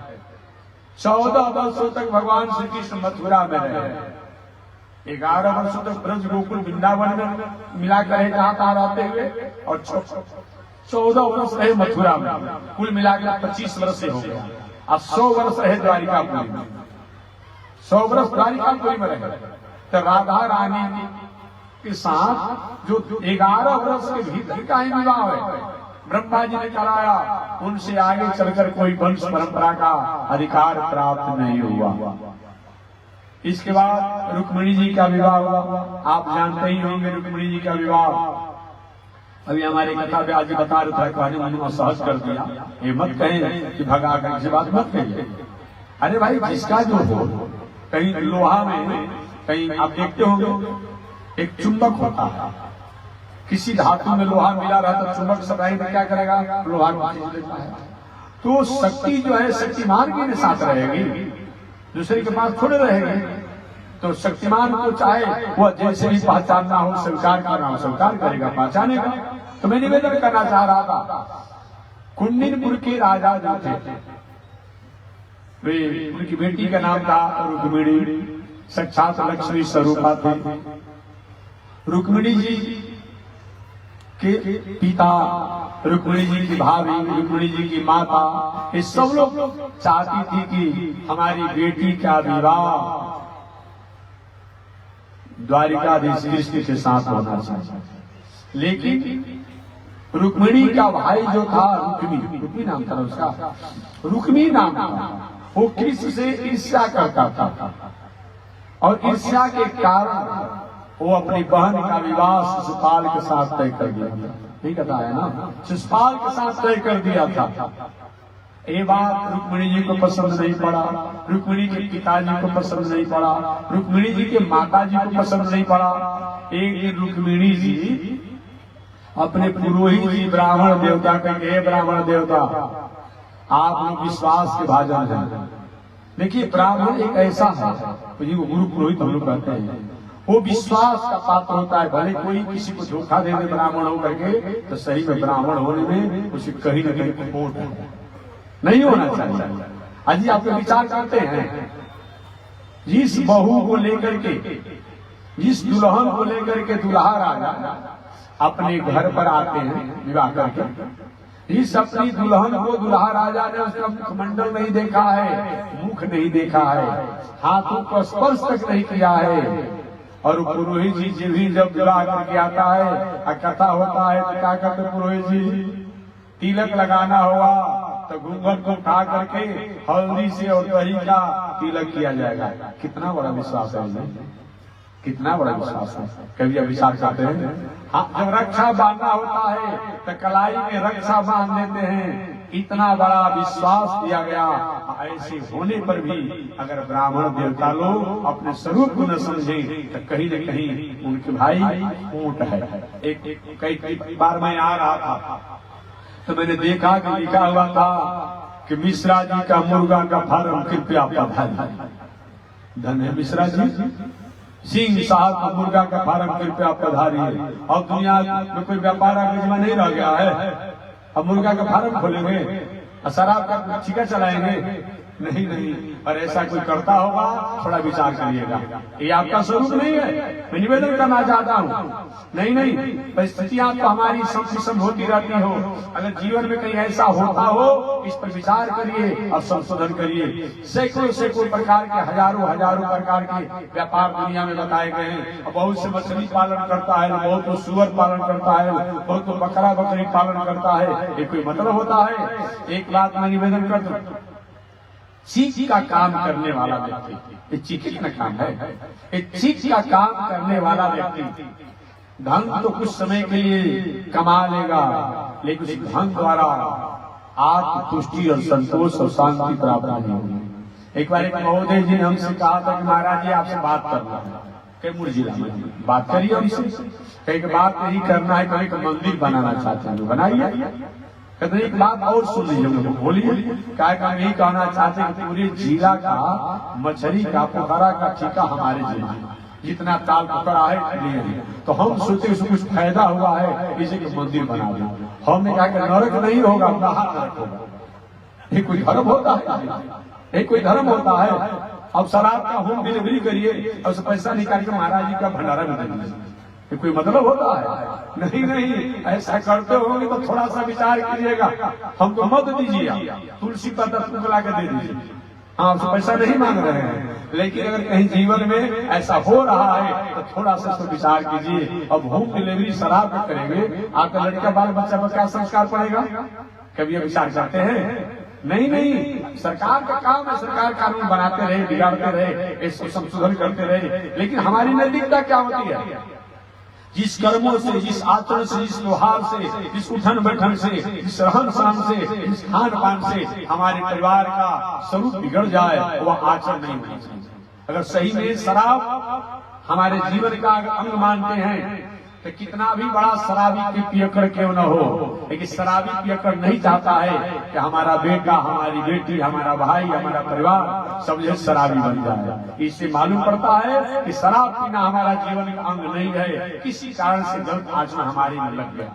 14 वर्षों तक भगवान श्री कृष्ण मथुरा में रहे। 11 वर्षों तक ब्रज, गोकुल, वृंदावन में मिलाकर रहे, कहाँ रहते हुए, और 14 वर्ष रहे मथुरा में। कुल मिलाकर 25 वर्ष से हो गया। अब 100 वर्ष रहे द्वारिकापुरी में, 100 वर्ष द्वारिकापुरी में रहे। तो राधा रानी के साथ जो 11 वर्ष के भीतर का ही विवाह है, ब्रह्मा जी ने कराया, उनसे आगे चलकर कोई वंश परंपरा का अधिकार प्राप्त नहीं हुआ। इसके बाद रुक्मिणी जी का विवाह हुआ। आप जानते ही होंगे रुक्मिणी जी का विवाह। अभी हमारे कथा में आज बता रहा था, कहने मन सहज कर दिया, ये मत कहें कि भगा कर से बात मत कहिए। अरे भाई, जिसका जो हो, कहीं लोहा में, कहीं आप देखते होंगे एक चुंबक होता है, किसी धातु में लोहा मिला रहा तो चुंबक सगाई में क्या करेगा? लोहा को खींच लेता है। तो शक्ति जो है शक्तिमान के साथ रहेगी, दूसरे के पास थोड़े रहेगी। तो शक्तिमान को चाहे वह जैसे भी पहचानना हो, स्वीकार करना हो, स्वीकार करेगा, पहचानेगा। तो मैं निवेदन करना चाह रहा था, कुंडिनपुर के राजा जो थे, वे उनकी बेटी का नाम था रुक्मिणी, साक्षात लक्ष्मी स्वरूपा थी। रुक्मिणी जी के पिता, रुक्मिणी जी की भाभी, रुक्मिणी जी की माता, ये सब लोग चाहती थी कि हमारी बेटी का विवाह द्वारिकाधीश कृष्ण के साथ होना चाहिए। लेकिन रुक्मिणी का भाई जो था, रुक्मी नाम था उसका, रुक्मी नाम था, वो कृष्ण से ईर्ष्या करता था, और ईर्ष्या के कारण वो अपनी बहन का विवाह शिशुपाल के साथ तय कर दिया था। ठीक है ना, शिशुपाल के साथ तय कर दिया था। ये बात रुक्मिणी जी को पसंद नहीं पड़ा, रुक्मिणी के पिताजी को पसंद नहीं पड़ा, रुक्मिणी जी के माता जी को पसंद नहीं पड़ा। एक दिन रुक्मिणी जी अपने पुरोहित जी ब्राह्मण देवता कहेंगे, ब्राह्मण देवता आप लोग विश्वास के भाजन हैं। देखिए, ब्राह्मण एक ऐसा है, गुरु पुरोहित हम लोग कहते हैं, वो विश्वास का पात्र होता है। भले कोई किसी को धोखा दे दे ब्राह्मण होकर के, तो सही में ब्राह्मण होने में उसे कहीं न कहीं खोट है, नहीं होना चाहिए। अजी आप विचार करते हैं, जिस बहू को लेकर के, जिस दुल्हन को लेकर के दुल्हा राजा अपने घर पर आते हैं विवाह करके, इस अपनी दुल्हन को दुल्हा राजा ने उसका मुखमंडल नहीं देखा है, मुख नहीं देखा है, हाथों को स्पर्श तक नहीं किया है, और पुरोहित जी भी जब विवाह करके आता है और कथा होता है तो क्या करते पुरोहित जी, तिलक लगाना हुआ तो घूंघट को उठा करके हल्दी से और दही का तिलक किया जाएगा। कितना बड़ा विश्वास है ये, कितना बड़ा विश्वास है। कभी विचार करते हैं, हाँ जब रक्षा बांधना होता है तो कलाई में रक्षा बांध देते हैं। इतना बड़ा विश्वास दिया गया। ऐसे होने पर भी अगर ब्राह्मण देवता लोग अपने स्वरूप को न समझे तो कहीं न कहीं उनके भाई ऊंट है। कई बार मैं आ रहा था तो मैंने देखा कि लिखा हुआ था कि मिश्रा जी का मुर्गा का फार्म कृपया पधारिए। धन है मिश्रा जी, सिंह साहब का मुर्गा का फार्म कृपया पधारिए। और दुनिया में कोई व्यापार आगे नहीं रह गया है। अब मुर्गा का फार्म खोलेंगे और शराब का ठिका चलाएंगे? नहीं नहीं। और ऐसा कोई करता होगा थोड़ा विचार करिएगा, ये आपका स्वरूप नहीं है। मैं निवेदन करना चाहता हूँ, नहीं नहीं, परिस्थितियां तो हमारी संकुशल होती रहती हो। अगर जीवन में कहीं ऐसा होता हो इस पर विचार करिए और संशोधन करिए। सैकड़ों सैकड़ों प्रकार के हजारों हजारों प्रकार के व्यापार दुनिया में बताए गए हैं। बहुत से मछली पालन करता है, बहुत तो सुअर पालन करता है, बहुत तो बकरा बकरी पालन करता है। ये कोई मतलब होता है? एक बात मैं निवेदन कर दूं, चीख का काम करने वाला व्यक्ति, ये चीख का काम है, ये चीख का काम करने वाला व्यक्ति धन तो कुछ समय के लिए कमा लेगा, लेकिन उस धन द्वारा आत्मतुष्टि और संतोष और शांति प्राप्त नहीं होगी। एक बार एक महोदय जी ने हमसे कहा था कि महाराज जी आपसे बात करना है। कैमूर जिला में बात करिए हमसे। एक बात यही करना है, कहीं का मंदिर बनाना चाहते हैं, बनाइए। कहते एक बात और सुन लीजिए, बोलिए। क्या यही कहना चाहते हैं कि पूरे जिला का मछली का पोखरा का ठेका हमारे जिला में जितना ताल पोखरा है लिए हैं। तो हम सोचे उसमें कुछ फायदा हुआ है, इसी को मंदिर बना दिया। हमने कहा कि नरक नहीं होगा, नरक होगा। ये कोई धर्म होता है? ये कोई धर्म होता है? अब शराब का होम डिलीवरी करिए और पैसा निकाल के महाराज जी का भंडारा भी दे दीजिए। ये कोई मतलब होता है? नहीं नहीं। ऐसा करते होंगे तो थोड़ा सा विचार कीजिएगा। हमको मत दीजिए, तुलसी पत्ता ला के दे दीजिए। हाँ, आपसे पैसा नहीं मांग रहे हैं, लेकिन अगर कहीं जीवन में ऐसा हो रहा है तो थोड़ा सा तो विचार कीजिए। अब होम डिलीवरी शराब में करेंगे, आपका लड़का बाल बच्चा पर क्या संस्कार पड़ेगा? कभी ये विचार करते हैं? नहीं नहीं। सरकार का काम है, सरकार कानून बनाते रहे, बिगाड़ते रहे, इसको संशोधन करते रहे, लेकिन हमारी नैतिकता क्या होती है? जिस कर्मों से, जिस आचरण से, जिस व्यवहार से, जिस उठन बैठन से, जिस रहन सहन से, जिस खान पान से हमारे परिवार का स्वरूप बिगड़ जाए वह आचरण नहीं होना चाहिए। अगर सही में शराब हमारे जीवन का अंग मानते हैं तो कितना भी बड़ा शराबी के पियक्कड़ क्यों न हो, लेकिन शराबी पियक्कड़ नहीं चाहता है कि हमारा बेटा, हमारी बेटी, हमारा भाई, हमारा परिवार सब जो शराबी बन जाए। इससे मालूम पड़ता है कि शराब पीना हमारा जीवन का अंग नहीं है, किसी कारण से गलत आचरण हमारे में लग गया।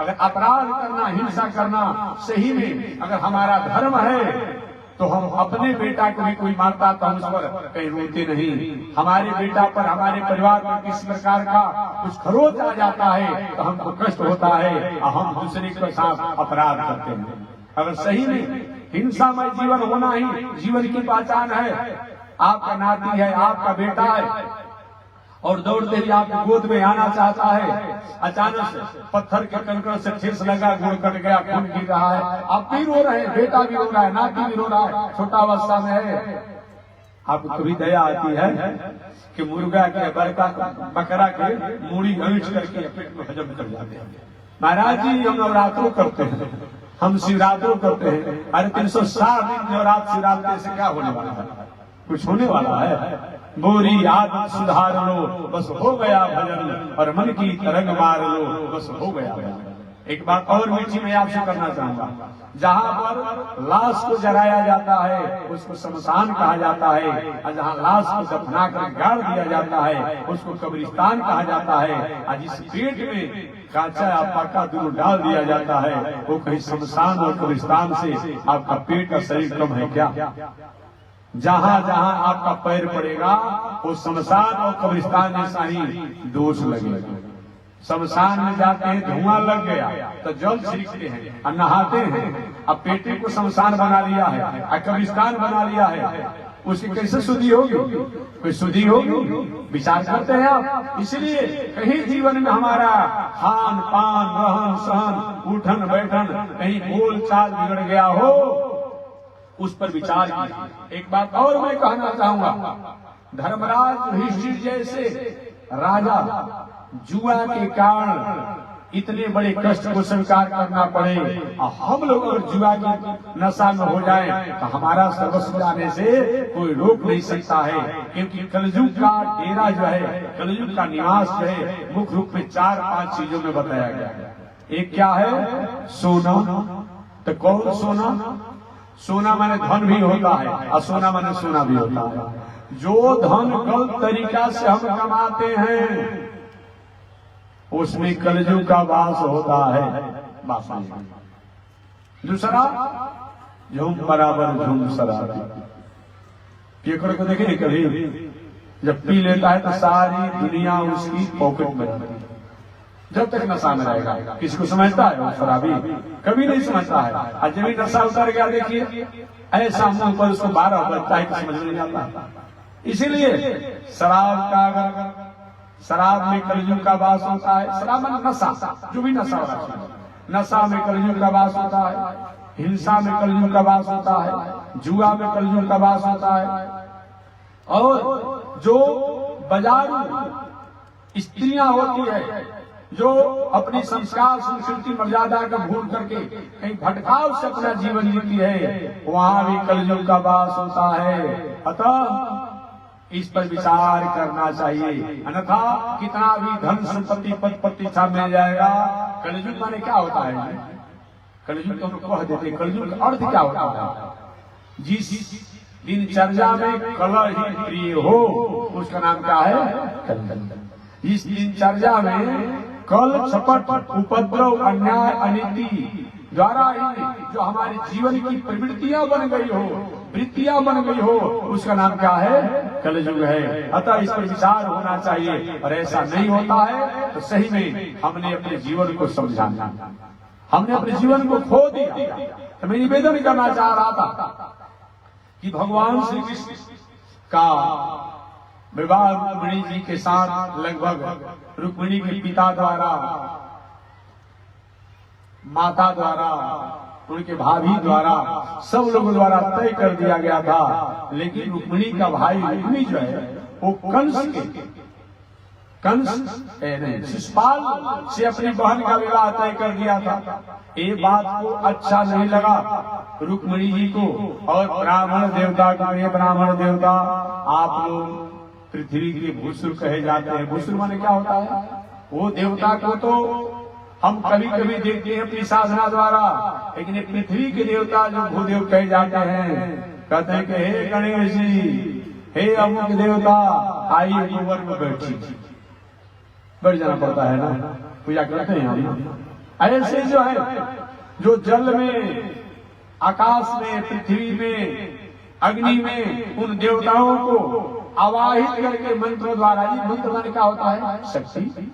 अगर अपराध करना, हिंसा करना सही में अगर हमारा धर्म है तो हम अपने बेटा को भी कोई मारता तो हम उस पर कहीं रोते नहीं। हमारे बेटा पर, हमारे परिवार पर किसी प्रकार का कुछ खरोच आ जाता है तो हमको कष्ट होता है और हम दूसरे के साथ अपराध करते हैं। अगर सही में हिंसामय जीवन होना ही जीवन की पहचान है, आपका नाती है, आपका बेटा है और दौड़ते ही आपकी गोद में आना चाहता है, अचानक से पत्थर के कंकड़ से ठेस लगा, गुड़ कट गया, खून गिर रहा है, आप भी रो रहे हैं, बेटा भी रो रहा है, नाती भी रो रहा है, छोटा अवस्था में है। आपको कभी दया आती है कि मुर्गा के, बकरा के मूड़ी गणित करके पेट में हजम कर जाते हैं? महाराज जी हम नवरात्रों करते हैं, हम शिवरात्रों करते हैं। अरे 360 दिन नवरात्र शिवरात्रि से क्या होने वाला है? कुछ होने वाला है? बोरी आदत सुधार लो बस हो गया भजन, और मन की तरंग मार लो बस हो गया भजन। एक बात और मीठी मैं आपसे करना चाहूंगा, जहाँ पर लाश को जलाया जाता है उसको शमशान कहा जाता है, और जहाँ लाश को दफना कर गाड़ दिया जाता है उसको कब्रिस्तान कहा जाता है, और जिस पेट में कांचा या पक्का दूध डाल दिया जाता है वो कहीं शमशान और कब्रिस्तान से आपका पेट का शरीर कम है क्या? जहाँ जहाँ आपका पैर पड़ेगा वो शमशान और कब्रिस्तान जैसा ही दोष लगेगा। शमशान में जाते हैं, धुआं लग गया तो जल छिड़कते हैं और नहाते हैं। अब पेटे को शमशान बना लिया है और कब्रिस्तान बना लिया है उसकी कैसे शुद्धि होगी? कोई शुद्धि होगी? विचार करते हैं आप? इसलिए कहीं जीवन में हमारा खान पान, रहन सहन, उठन बैठन, कहीं बोल चाल बिगड़ गया हो, उस पर विचार कीजिए। एक बात और मैं कहना चाहूंगा, धर्मराज युधिष्ठिर जैसे राजा जुआ के कारण इतने बड़े कष्ट को स्वीकार करना पड़े, और हम लोग अगर जुआ की नशा में हो जाए तो हमारा सर्वस्व जाने से कोई रोक नहीं सकता है। क्योंकि कलयुग का डेरा जो है, कलयुग का निवास जो है, मुख्य रूप में 4-5 चीजों में बताया गया है। एक क्या है? सोना। तो कौन सोना? सोना माने धन भी होता है, और सोना माने सोना भी होता है। जो धन गलत तरीका से हम कमाते हैं उसमें कलयुग का वास होता है। वास नहीं। दूसरा, झूम बराबर झूम शराबी। केकड़ को देखे नहीं कभी? जब पी लेता है तो सारी दुनिया उसकी पॉकेट में रहती है, जब तक नशा में रहेगा। किसी को समझता है वो शराबी? कभी नहीं समझता है। और जब भी नशा उतर गया, देखिए ऐसा मुंह पर उसको 12 बजता है कि समझ में नहीं आता। इसीलिए शराब में कलयुग का वास होता है। शराब में नशा, जो भी नशा हो रहा है, नशा में कलयुग का वास होता है, हिंसा में कलयुग का वास होता है, जुआ में कलयुग का वास होता है। और जो बाजारू स्त्रियां होती है, जो अपनी संस्कार संस्कृति मर्यादा का भूल करके कहीं भटकाव से अपना जीवन जीती है, वहां भी कलयुग का वास होता है। अतः इस पर विचार करना चाहिए। अन्यथा कितना भी धन संपत्ति पद प्रतिष्ठा मिल जाएगा, कलयुग माने क्या होता है? कलयुग तो हम कह देते, कलयुग का अर्थ क्या होता है? जिस दिनचर्या में कलह ही प्रिय हो, उसका नाम क्या है? जिस दिनचर्या में कल छपट उपद्रव अन्याय अनिति द्वारा ही जो हमारे जीवन की प्रवृत्तियां बन गई हो, वृत्तियां बन गई हो, उसका नाम क्या है? कलयुग है। अतः इस पर विचार होना चाहिए। और ऐसा नहीं होता है तो सही में हमने अपने जीवन को समझाना, हमने अपने जीवन को खो दिया। तो मैं निवेदन करना चाह रहा था कि भगवान श्री कृष्ण का विवाह रुक्मिणी जी के साथ लगभग रुक्मिणी के पिता द्वारा, माता द्वारा, उनके भाभी द्वारा, सब लोगों द्वारा तय कर दिया गया था। लेकिन रुक्मिणी का भाई रुक्मी जो है वो शिशुपाल से अपनी बहन का विवाह तय कर दिया था। ये बात को अच्छा नहीं लगा रुक्मिणी जी को। और ब्राह्मण देवता को, ये ब्राह्मण देवता आप लोग पृथ्वी के भूसुर कहे जाते हैं। भूसुर माने क्या होता है? वो देवता को तो हम कभी कभी देखते हैं अपनी साधना द्वारा, लेकिन पृथ्वी के देवता जो भूदेव कहे जाते हैं, कहते हैं कि हे गणेश जी, हे अमुक देवता, आइए गोबर में बैठ जाना पड़ता है ना, पूजा करते हैं हम। ऐसे जो है, जो जल में, आकाश में, पृथ्वी में, अग्नि में, उन देवताओं को आवाहित करके मंत्रों द्वारा, ये मंत्र माने क्या होता है? शक्ति।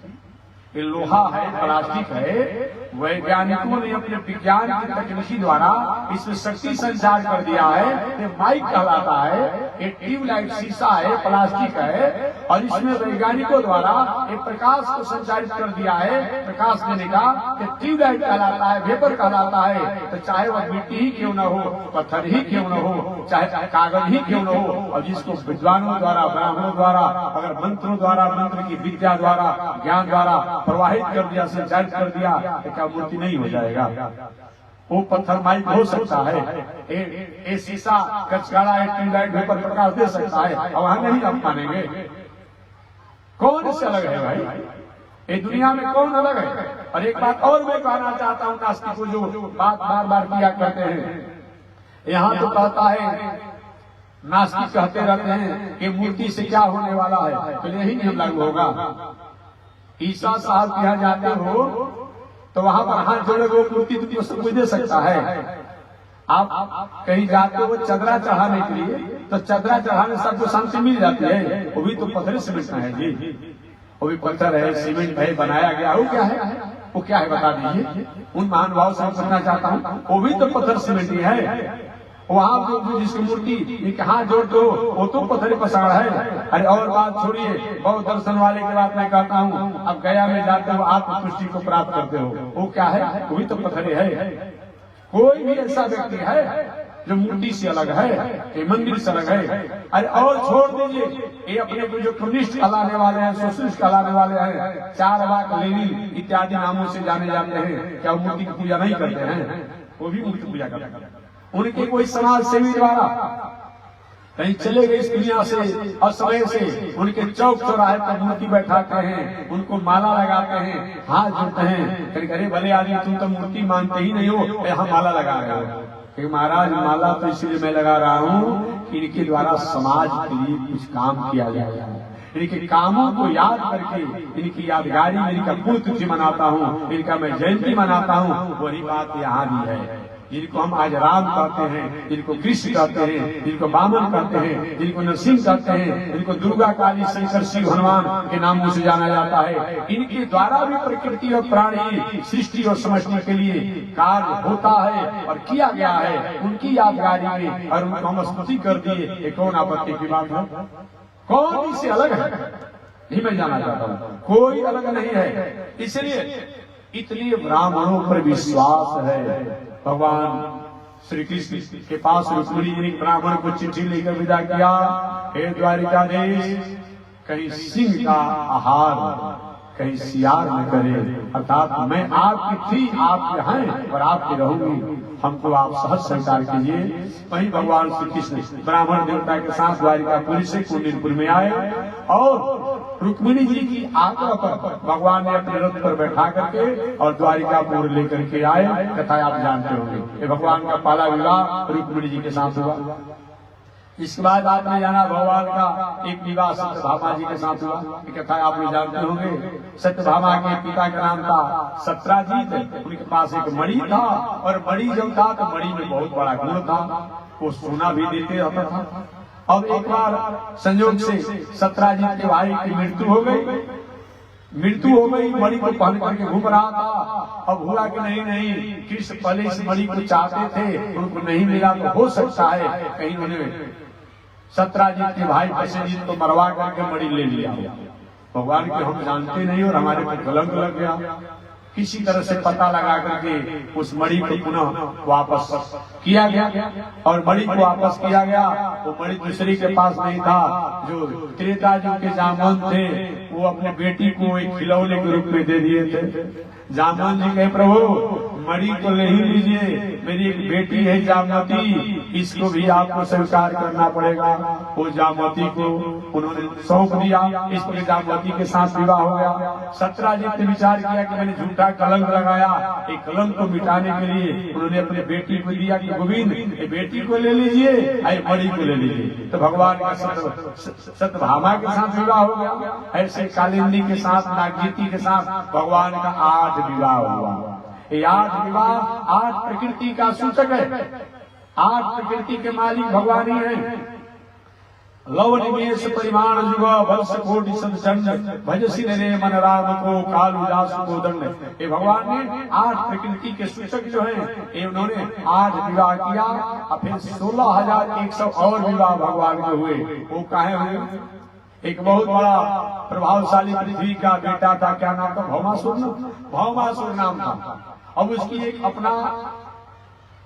ये लोहा है, प्लास्टिक है, वैज्ञानिकों ने अपने विज्ञान की तकनीकी द्वारा इसमें शक्ति संचार कर दिया है। ये माइक कहलाता है, ये ट्यूबलाइट शीशा है, प्लास्टिक है, और इसमें वैज्ञानिकों द्वारा एक प्रकाश को संचारित कर दिया है। प्रकाश देने का ट्यूबलाइट कहलाता है, वेपर कहलाता है। तो चाहे वह मिट्टी ही क्यों न हो, पत्थर ही क्यों न हो, चाहे कागज ही क्यों न हो, और जिसको विद्वानों द्वारा, ब्राह्मणों द्वारा, अगर मंत्रों द्वारा, मंत्र की विद्या द्वारा, ज्ञान द्वारा प्रवाहित कर दिया, संचालित कर दिया, तो क्या मूर्ति नहीं हो जाएगा? वो पत्थर माइक हो सकता है, शीशा कचकाड़ा ट्यूबलाइट वेपर प्रकाश दे सकता है, और वहां नहीं आप मानेंगे। कौन से अलग है भाई? ये दुनिया में कौन अलग है? और एक बात और मैं कहना चाहता हूँ नास्तिकों जो बात बार बार किया करते हैं, यहाँ तो कहता है, नास्तिक कहते रहते हैं कि मूर्ति से क्या होने वाला है, तो यही नियम लागू होगा। ईसा साहब के यहाँ जाते हो तो वहां पर हाथ जोड़े वो मूर्ति तुमको सब कुछ दे सकता है। आप कहीं जाते हो चदरा चढ़ाने के लिए, तो चदरा चढ़ाने से सबको शांति मिल जाती है। वो भी तो पत्थर सीमेंट है जी, वो भी पत्थर है, सीमेंट है, बनाया गया। वो क्या है? वो क्या है बता दीजिए। उन महानुभाव से मैं पूछना चाहता हूँ, वो भी तो पत्थर सीमेंट ही है। वहां जो जिसकी मूर्ति हाथ जोड़ दो वो तो पत्थर पसाड़ है। अरे और बात छोड़िए, बहुत दर्शन वाले की बात मैं कहता हूँ, अब गया में जाते हो आत्मपुष्टि को प्राप्त करते हो, वो क्या है? वही तो पत्थर है। कोई भी ऐसा व्यक्ति है जो मूर्ति से अलग है, ये मंदिर से अलग है। अरे और छोड़ दीजिए, ये अपने को जो कम्युनिस्ट कहलाने वाले हैं, सोशलिस्ट कहलाने वाले हैं, चारवाक, लेनिन इत्यादि नामों से जाने जाते हैं, क्या वो मूर्ति की पूजा नहीं करते हैं? वो भी मूर्ति पूजा करते हैं। उनके कोई समाज सेवी द्वारा कहीं चले गए इस दुनिया से असमय से, उनके चौक चौराहे पर मूर्ति बैठाते हैं, उनको माला लगाते हैं, हाथ जोड़ते हैं। अरे भले आदमी, तुम तो मूर्ति मानते ही नहीं हो, यहाँ माला लगा रहे हो। कि महाराज माला तो इसलिए मैं लगा रहा हूँ कि इनके द्वारा समाज के लिए कुछ काम किया जाएगा। इनके कामों को याद करके इनकी यादगारी में इनका पुण्यतिथि मनाता हूँ, इनका मैं जयंती मनाता हूँ। वही बात यहाँ भी है। जिनको हम आज राम कहते हैं, जिनको कृष्ण कहते हैं, जिनको वामन कहते हैं, जिनको नरसिंह कहते हैं, जिनको दुर्गा, काली, शंकर, शिव, हनुमान के नामों से जाना जाता है, इनके द्वारा भी प्रकृति और प्राणी सृष्टि और समझने के लिए कार्य होता है और किया गया है उनकी यादगारी में, और उनको हम स्तुति कर दिए। ये कौन आपत्ति की बात है? कौन इससे अलग है? नहीं मैं जाना चाहता हूँ, कोई अलग नहीं है। इसलिए इतने ब्राह्मणों पर विश्वास है। भगवान श्री कृष्ण के पास रुक्मिणी जी ने ब्राह्मण को चिट्ठी लेकर विदा किया, हे द्वारिकाधीश, कहीं सिंह का आहार कहीं सियार न करे, अर्थात मैं आपकी थी, आपके हैं और आपके रहूंगी, हमको आप सहज स्वीकार कीजिए। वहीं भगवान श्री कृष्ण ब्राह्मण देवता के साथ द्वारिकापुरी से कुंडिनपुर में आए और रुक्मिणी जी की आज्ञा पर भगवान ने अपने रथ पर बैठा करके और द्वारिकापुर लेकर के आए। कथा आप जानते होंगे, ये भगवान का पहला विवाह रुक्मिणी जी के साथ हुआ। इसके बाद आपने जाना भगवान का एक विवाह सत्यभामा जी के साथ हुआ, कथा आप लोग जानते होंगे। सत्यभामा के पिता का नाम था सत्राजीत, उनके पास एक मणि था और मणि जब था तो मणि में बहुत बड़ा गुण था, वो सोना भी देते रहता था। अब एक बार संयोग से सत्राजीत के भाई की मृत्यु हो गई, मणि को पहन करके घूम रहा था। अब हुआ कि नहीं कृष्ण पहले इस मणि को चाहते थे, उनको नहीं मिला तो हो सकता है कहीं उन्हें सत्राजीत के भाई पशुजीत को मरवा करके मणि ले लिया। भगवान के हम जानते नहीं और हमारे पर कलंक लग गया। किसी तरह से पता लगा करके उस मणि को पुनः वापस किया गया और मणि को वापस किया गया। वो मणि दूसरे के पास नहीं था, जो त्रेता जी के जामवन थे वो अपने बेटी को एक खिलौने के रूप में दे दिए थे। जामवन जी कहे प्रभु मणि को ले ही लीजिए, मेरी एक बेटी है जामवती, इसको भी आपको स्वीकार करना पड़ेगा। वो जामवती को उन्होंने सौंप दिया, इस पर जामवती के साथ विवाह हो गया। सत्राजीत ने विचार किया कि मैंने झूठा कलंक लगाया, एक कलंक को मिटाने के लिए उन्होंने अपने बेटी को दिया कि गोविंद ये बेटी को ले लीजिए, मणि को ले लीजिए। तो भगवान का सत्यभामा के साथ विवाह हो गया। ऐसे कालिंदी के साथ, नागजीती के साथ भगवान का 8 विवाह हुआ। ये 8 विवाह 8 प्रकृति का सूचक है। 8 प्रकृति के मालिक भगवान ही है। लव निमेश परिमाण युग वंश कोटि सदचंड भजसी ने मन राम को कालु दास को दंड। ये भगवान ने 8 प्रकृति के सूचक जो है ये उन्होंने 8 विवाह किया और फिर 16,100 और विवाह भगवान के हुए। वो काहे हुए? एक बहुत बड़ा प्रभावशाली पृथ्वी का बेटा था, क्या नाम था? भौमासुर नाम था। अब उसकी एक अपना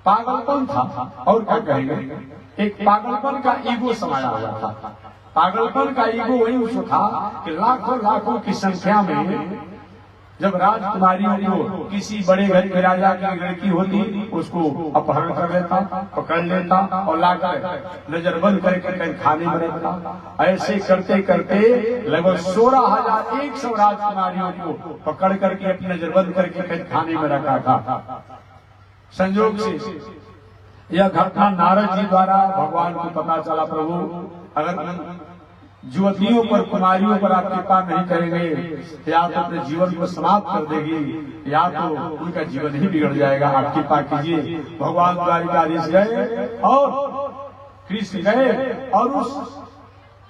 पागलपन था, और क्या कहेंगे, एक पागलपन का ईगो समाया हुआ था। पागलपन का ईगो वही उसको था कि लाखों लाखों की संख्या में जब राजकुमारियों को किसी बड़े घर के राजा की लड़की होती उसको अपहरण कर लेता, पकड़ लेता और लाकर नजरबंद करके खाने में रखता। ऐसे करते करते लगभग 16,100 राजकुमारियों को पकड़ करके अपनी नजरबंद करके खाने में रखा था। संयोग से यह घटना नारद जी द्वारा भगवान को पता चला। प्रभु अगर युवतियों पर, कुमारियों पर आप कृपा नहीं करेंगे या तो अपने जीवन को समाप्त कर देगी या तो उनका जीवन ही बिगड़ जाएगा, आप कृपा कीजिए। भगवान द्वारिकाधीश गए और कृष्ण गए और उस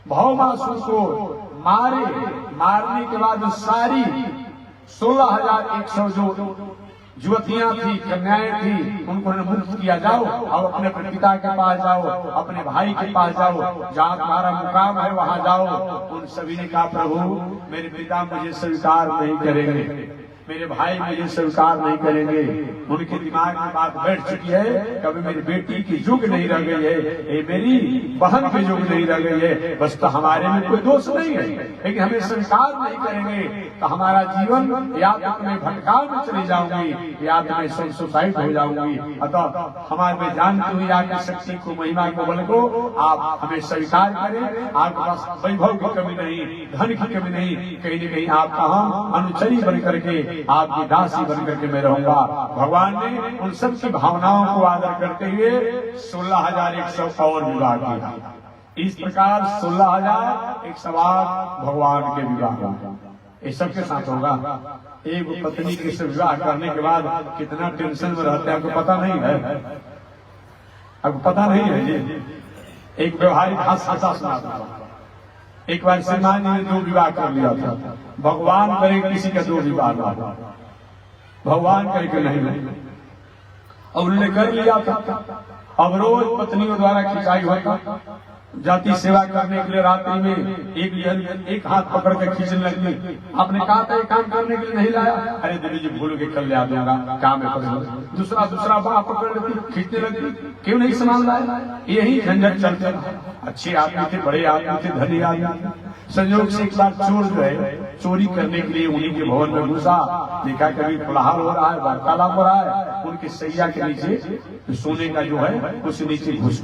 भौमासुर को मारने के बाद सारी 16,100 जो युवतियां थी, कन्याएं थी, उनको मुक्त किया। जाओ अब अपने पिता के पास जाओ, अपने भाई के पास जाओ, जहाँ तुम्हारा मुकाम है वहाँ जाओ। उन सभी ने कहा प्रभु मेरे पिता मुझे स्वीकार नहीं करेंगे, मेरे भाई मुझे स्वीकार नहीं करेंगे, उनके दिमाग में बात बैठ चुकी है, कभी मेरी बेटी की जुग नहीं रह गई है, ये मेरी बहन की जुग नहीं रह गई है, बस तो हमारे में कोई दोष नहीं है, लेकिन हमें स्वीकार नहीं करेंगे तो हमारा जीवन या तो मैं भटकाव में चली जाऊंगी या तो मैं सुसाइड हो जाऊंगी। अतः हमारे में जानते हुए आपकी शक्ति को, महिमा को, बल को आप हमें स्वीकार करें। आपके पास वैभव की कमी नहीं, धन की कमी नहीं, कहीं न कहीं आपका हम अनुचरी बन करके, आपकी दासी बन करके मैं रहूंगा। भगवान ने उन सब की भावनाओं को आदर करते हुए 16,100 और विवाह किया। इस प्रकार 16,108 भगवान के विवाह ये सबके साथ होगा। एक पत्नी के से विवाह करने के बाद कितना टेंशन में रहते हैं आपको पता नहीं है, आपको पता नहीं है जी। एक व्यवहारिक हादसा सुना था। एक बार श्रीमान जी ने 2 विवाह कर लिया था। भगवान करे किसी का 2 विवाह ना हो, भगवान करे कि नहीं, और उन्होंने कर लिया था। अब रोज पत्नियों द्वारा खिंचाई होता, जाति सेवा करने के लिए रात्रि में एक हाथ पकड़ के खींचने लगी। आपने कहा था काम करने के लिए नहीं लाया, अरे देवी जी भूल के कल ले दूंगा, काम है पकड़। दूसरा बाह पकड़ लेती, खींचने लगी, क्यों नहीं सामान लाया। यही झंझट चलते। अच्छे आदमी थे, बड़े आदमी थे, धनी आदमी। संयोग से एक बार चोर जो है चोरी करने के लिए उन्हीं के भवन में घुसा, देखा कभी फलाहार हो रहा है, वार्तालाप हो रहा है, उनकी सैया के नीचे सोने का जो है उस नीचे घुस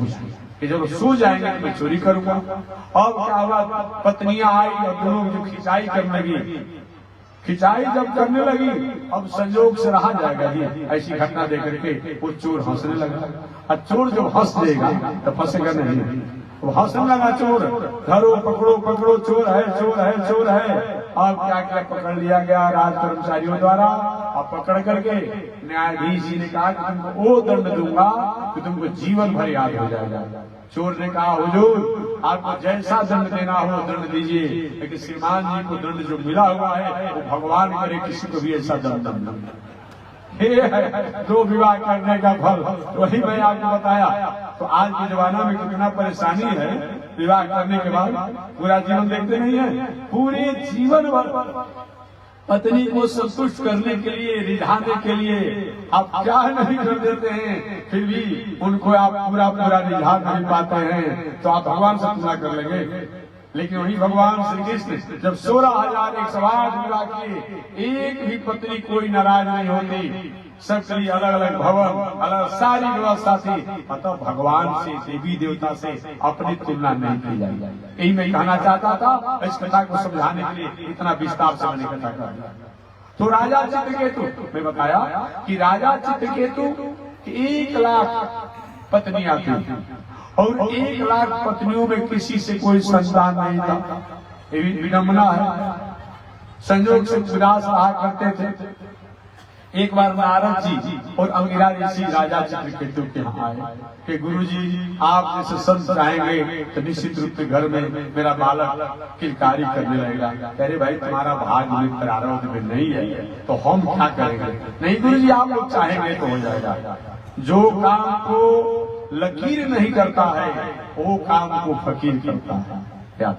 कि जब सो जाएंगे तो मैं चोरी करूंगा। अब क्या हुआ, पत्नियां आई और दोनों जो खिंचाई करने लगी। खिंचाई जब करने लगी, अब संयोग से रहा जाएगा जी ऐसी घटना देकर के वो चोर हंसने लगा। और चोर जब हंस देगा तो फंसेगा नहीं, वो हंसने लगा चोर, धरो पकड़ो पकड़ो, चोर है चोर है चोर है। अब क्या क्या पकड़ लिया गया राज कर्मचारियों द्वारा। अब पकड़ करके न्यायाधीश जी ने कहा कि तुमको वो दंड दूंगा कि तुमको जीवन भर याद हो जाएगा। चोर ने कहा हुजूर आपको जैसा दंड देना हो दंड दीजिए, लेकिन श्रीमान जी को दंड जो मिला हुआ है वो भगवान करे किसी को भी ऐसा दंड न मिले। 2 विवाह करने का फल वही मैं आपको बताया। तो आज के जमाना में कितना परेशानी है, विवाह करने के बाद पूरा जीवन देखते नहीं है, पूरे जीवन भर पत्नी को संतुष्ट करने के लिए, रिझाने के लिए आप क्या नहीं कर देते हैं, फिर भी उनको आप पूरा रिझा नहीं पाते हैं, तो आप भगवान से तुलना कर लेंगे। लेकिन वही भगवान श्री कृष्ण जब 16,108 विवाह किए, एक भी पत्नी कोई नाराज नहीं होती, सबके लिए अलग अलग भवन, अलग सारी व्यवस्था थी। अतः भगवान से, देवी देवता से अपनी तुलना नहीं की जाए। यही मैं कहना चाहता था, इस कथा को समझाने के लिए इतना विस्तार से मैंने कथा कर दिया। तो राजा चित्रकेतु, मैं बताया कि राजा चित्रकेतु 1 लाख पत्नियां थी और 1 लाख पत्नियों में किसी से कोई संतान नहीं था। ये भी विडम्बना है। संयोग से विलास रहा करते थे। एक बार नारद जी और अंगिरा ऋषि राजा चित्रकेतु के यहाँ आए कि गुरुजी आप जैसे संत चाहेंगे तो निश्चित रूप से घर में मेरा बालक किलकारी करने लगेगा। अरे भाई तुम्हारा भाग में प्रारब्ध में नहीं है तो हम क्या करेंगे। नहीं गुरुजी आप लोग चाहेंगे तो हो जाएगा। जो काम को लकीर नहीं करता है वो काम को फकीर करता है। क्या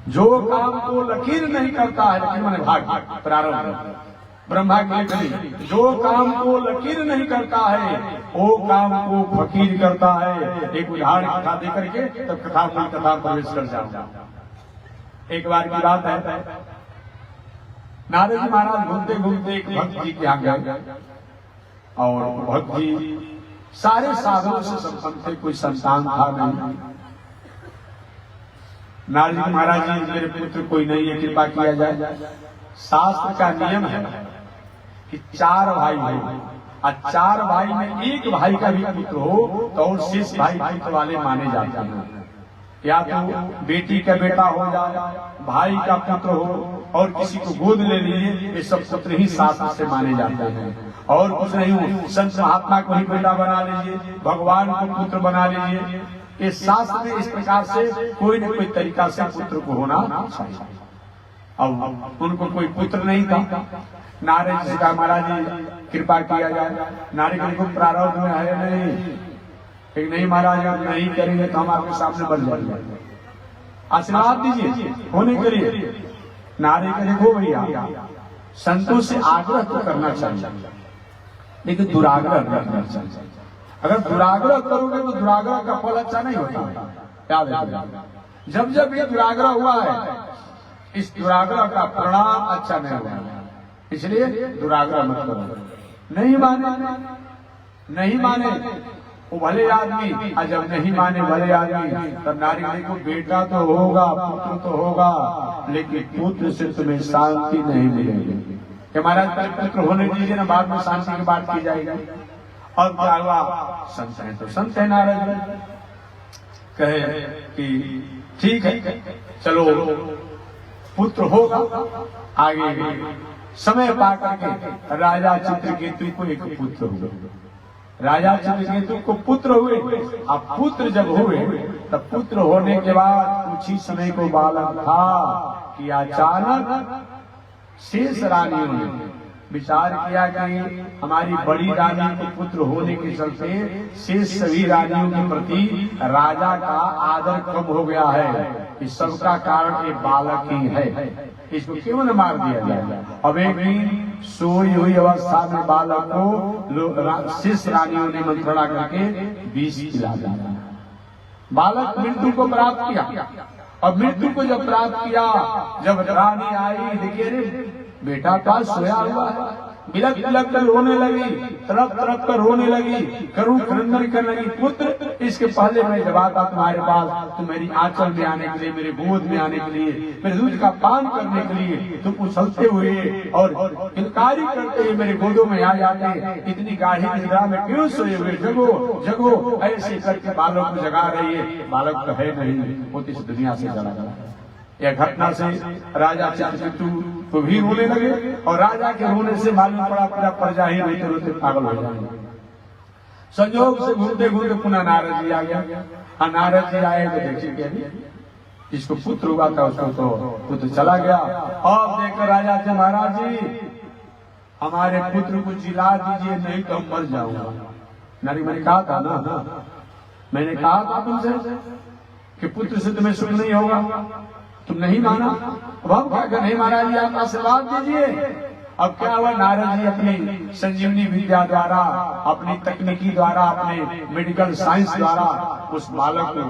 जो काम को लकीर नहीं करता है, लेकिन मैंने भाग प्रारंभ ब्रह्मा की लकीर, जो काम को लकीर नहीं करता है वो काम को फकीर करता है। एक उदाहरण कथा दे करके तब कथा प्रवेश कर जाऊंगा। एक बार की बात है, नारद जी महाराज घूमते घूमते एक भक्त जी के यहाँ गए और भक्त जी सारे साधनों से संपन्न थे, कोई संतान था नहीं। नारद जी महाराज जी मेरे पुत्र कोई नहीं है, कृपा किया जाए। शास्त्र का नियम है कि 4 भाई हो और 4 भाई में एक भाई का भी पुत्र हो तो और शेष भाई पुत्र वाले माने जाते हैं। या तो बेटी का बेटा हो जाए, भाई का पुत्र हो और किसी को गोद ले लिए, ये सब पुत्र ही शास्त्र से माने जाते हैं। और कुछ नहीं हो, संत महात्मा को ही बेटा बना लीजिए, भगवान को पुत्र बना लीजिए। ये शास्त्र में इस प्रकार से कोई न कोई तरीका से पुत्र को होना चाहिए। अब उनको कोई पुत्र नहीं था। नारद जी से कहा महाराज जी कृपा किया जाए। नारद को प्रारब्ध में है नहीं, नहीं महाराज आप नहीं करेंगे तो हम आपके सामने बन जाएंगे, आशीर्वाद दीजिए होने के लिए। नारद को देखो भैया संतों से आग्रह तो करना चाहिए लेकिन दुराग्रह करना चाहिए। अगर दुराग्रह करोगे तो दुराग्रह का फल अच्छा नहीं होता। याद रखिए जब जब ये दुराग्रह हुआ है इस दुराग्रह का परिणाम अच्छा नहीं हुआ, इसलिए दुराग्रह मत करो। नहीं माने वो भले आदमी, और जब नहीं माने भले आदमी तब नारी को बेटा तो होगा पुत्र तो होगा लेकिन पुत्र से तुम्हें शांति नहीं मिलेगी। महाराज पुत्र होने दीजिए ना, बाद में शांति की बात की जाएगी। और क्या हुआ, संत है तो संत है। नारद कहे कि ठीक है चलो पुत्र होगा। आगे समय पा करके राजा चित्रकेतु को एक पुत्र हुए। राजा चित्रकेतु को पुत्र हुए। अब पुत्र जब हुए तब पुत्र होने के बाद कुछ ही समय को बालक था कि अचानक शेष रानियों ने विचार किया कि हमारी बड़ी रानी को पुत्र होने के चलते शेष सभी रानियों के प्रति राजा का आदर कम हो गया है। इस सबका कारण एक बालक ही है, इसको क्यों न मार दिया जाए। अब एक दिन सोई हुई अवस्था में बालक को शेष रानियों ने मंत्रणा करके विष पिला दिया। बालक मृत्यु को प्राप्त किया। और मृत्यु को जब प्राप्त किया, जब रानी आई देखिए रे बेटा पास सोया हुआ है, बिलक बिलक कर रोने लगी, तड़प तड़प कर रोने लगी, करूं क्रंदन करने लगी। पुत्र इसके पहले मैं जब आता तुम्हारे पास तो मेरी आंचल में आने के लिए, मेरे गोद में आने के लिए, मेरे दूध का पान करने के लिए तुम उछलते हुए और इनकारी करते हुए मेरे गोदों में आ जाते। इतनी गाढ़ी निद्रा में क्यों सोए हुए, जगो जगो ऐसे करके बालक को जगा रही है। बालक तो है नहीं, वो इस दुनिया से चला गया। यह घटना से राजा चित्रकेतु तो भी रोने लगे और राजा के रोने से मालूम पड़ा पूरा प्रजा ही रोते रोते पागल हो जाएंगे। संयोग से घूमते घूमते पुनः नारद जी आ गया। नारद जी आए तो देखिए जिसको पुत्र हुआ था उसको तो पुत्र चला गया। अब देखकर राजा से महाराज जी हमारे पुत्र को जिला दीजिए नहीं तो हम मर जाऊंगा। नारी मैंने कहा था ना, मैंने कहा था तुमसे कि पुत्र से तुम्हें सुख नहीं होगा, तुम नहीं माना। अब हम क्या करें महाराज जी आप आशीर्वाद दीजिए। अब क्या हुआ, नारद जी अपनी संजीवनी विद्या द्वारा, अपनी तकनीकी द्वारा, अपने मेडिकल साइंस द्वारा उस बालक को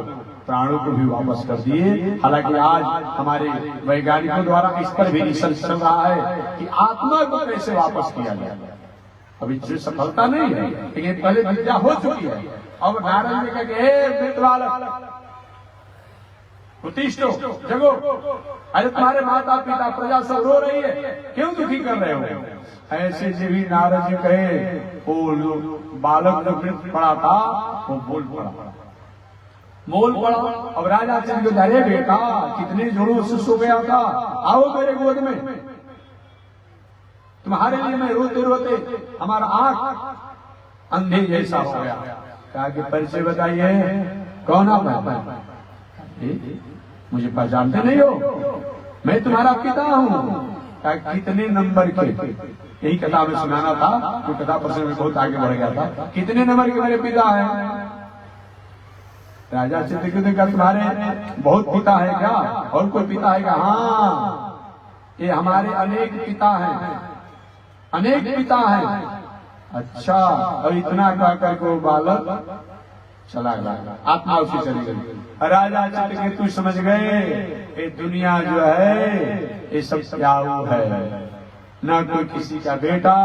प्राणों को भी वापस कर दिए। हालांकि आज हमारे वैज्ञानिकों द्वारा इस पर भी रिसर्च चल रहा है कि आत्मा को कैसे वापस किया जाए। अभी सफलता नहीं है लेकिन पहले विद्या हो चुकी है। अब नारद जी कहते हे मृत बालक उत्तिष्ठो जगो, अरे तुम्हारे माता पिता प्रजा सब रो रही है, क्यों दुखी कर रहे हो। ऐसे जब भी नारद जी कहे वो बालक जो मृत पड़ा था वो बोल पड़ा। अब राजा चंद्र को अरे बेटा कितने जोरों से सो गया था, आओ मेरे गोद में, तुम्हारे लिए मैं रोते रोते हमारा आंख अंधे जैसा हो गया। कहा कि परिचय बताइए कौन आप? मुझे पहचानते नहीं हो, मैं तुम्हारा पिता हूँ। कितने नंबर के, यही कथा में सुनाना था, तो कथा प्रसंग में बहुत आगे बढ़ गया था। कितने नंबर के मेरे पिता हैं? राजा चित्रकेतु का तुम्हारे बहुत पिता है क्या? और कोई पिता है क्या? हाँ ये हमारे अनेक पिता हैं, अनेक पिता हैं। अच्छा, और इतना कहकर को बालक चला गया, आत्मा उसी चली गई। राजा चित्रकेतु समझ गए ये दुनिया जो है ये सब प्याऊ है, न कोई किसी का बेटा,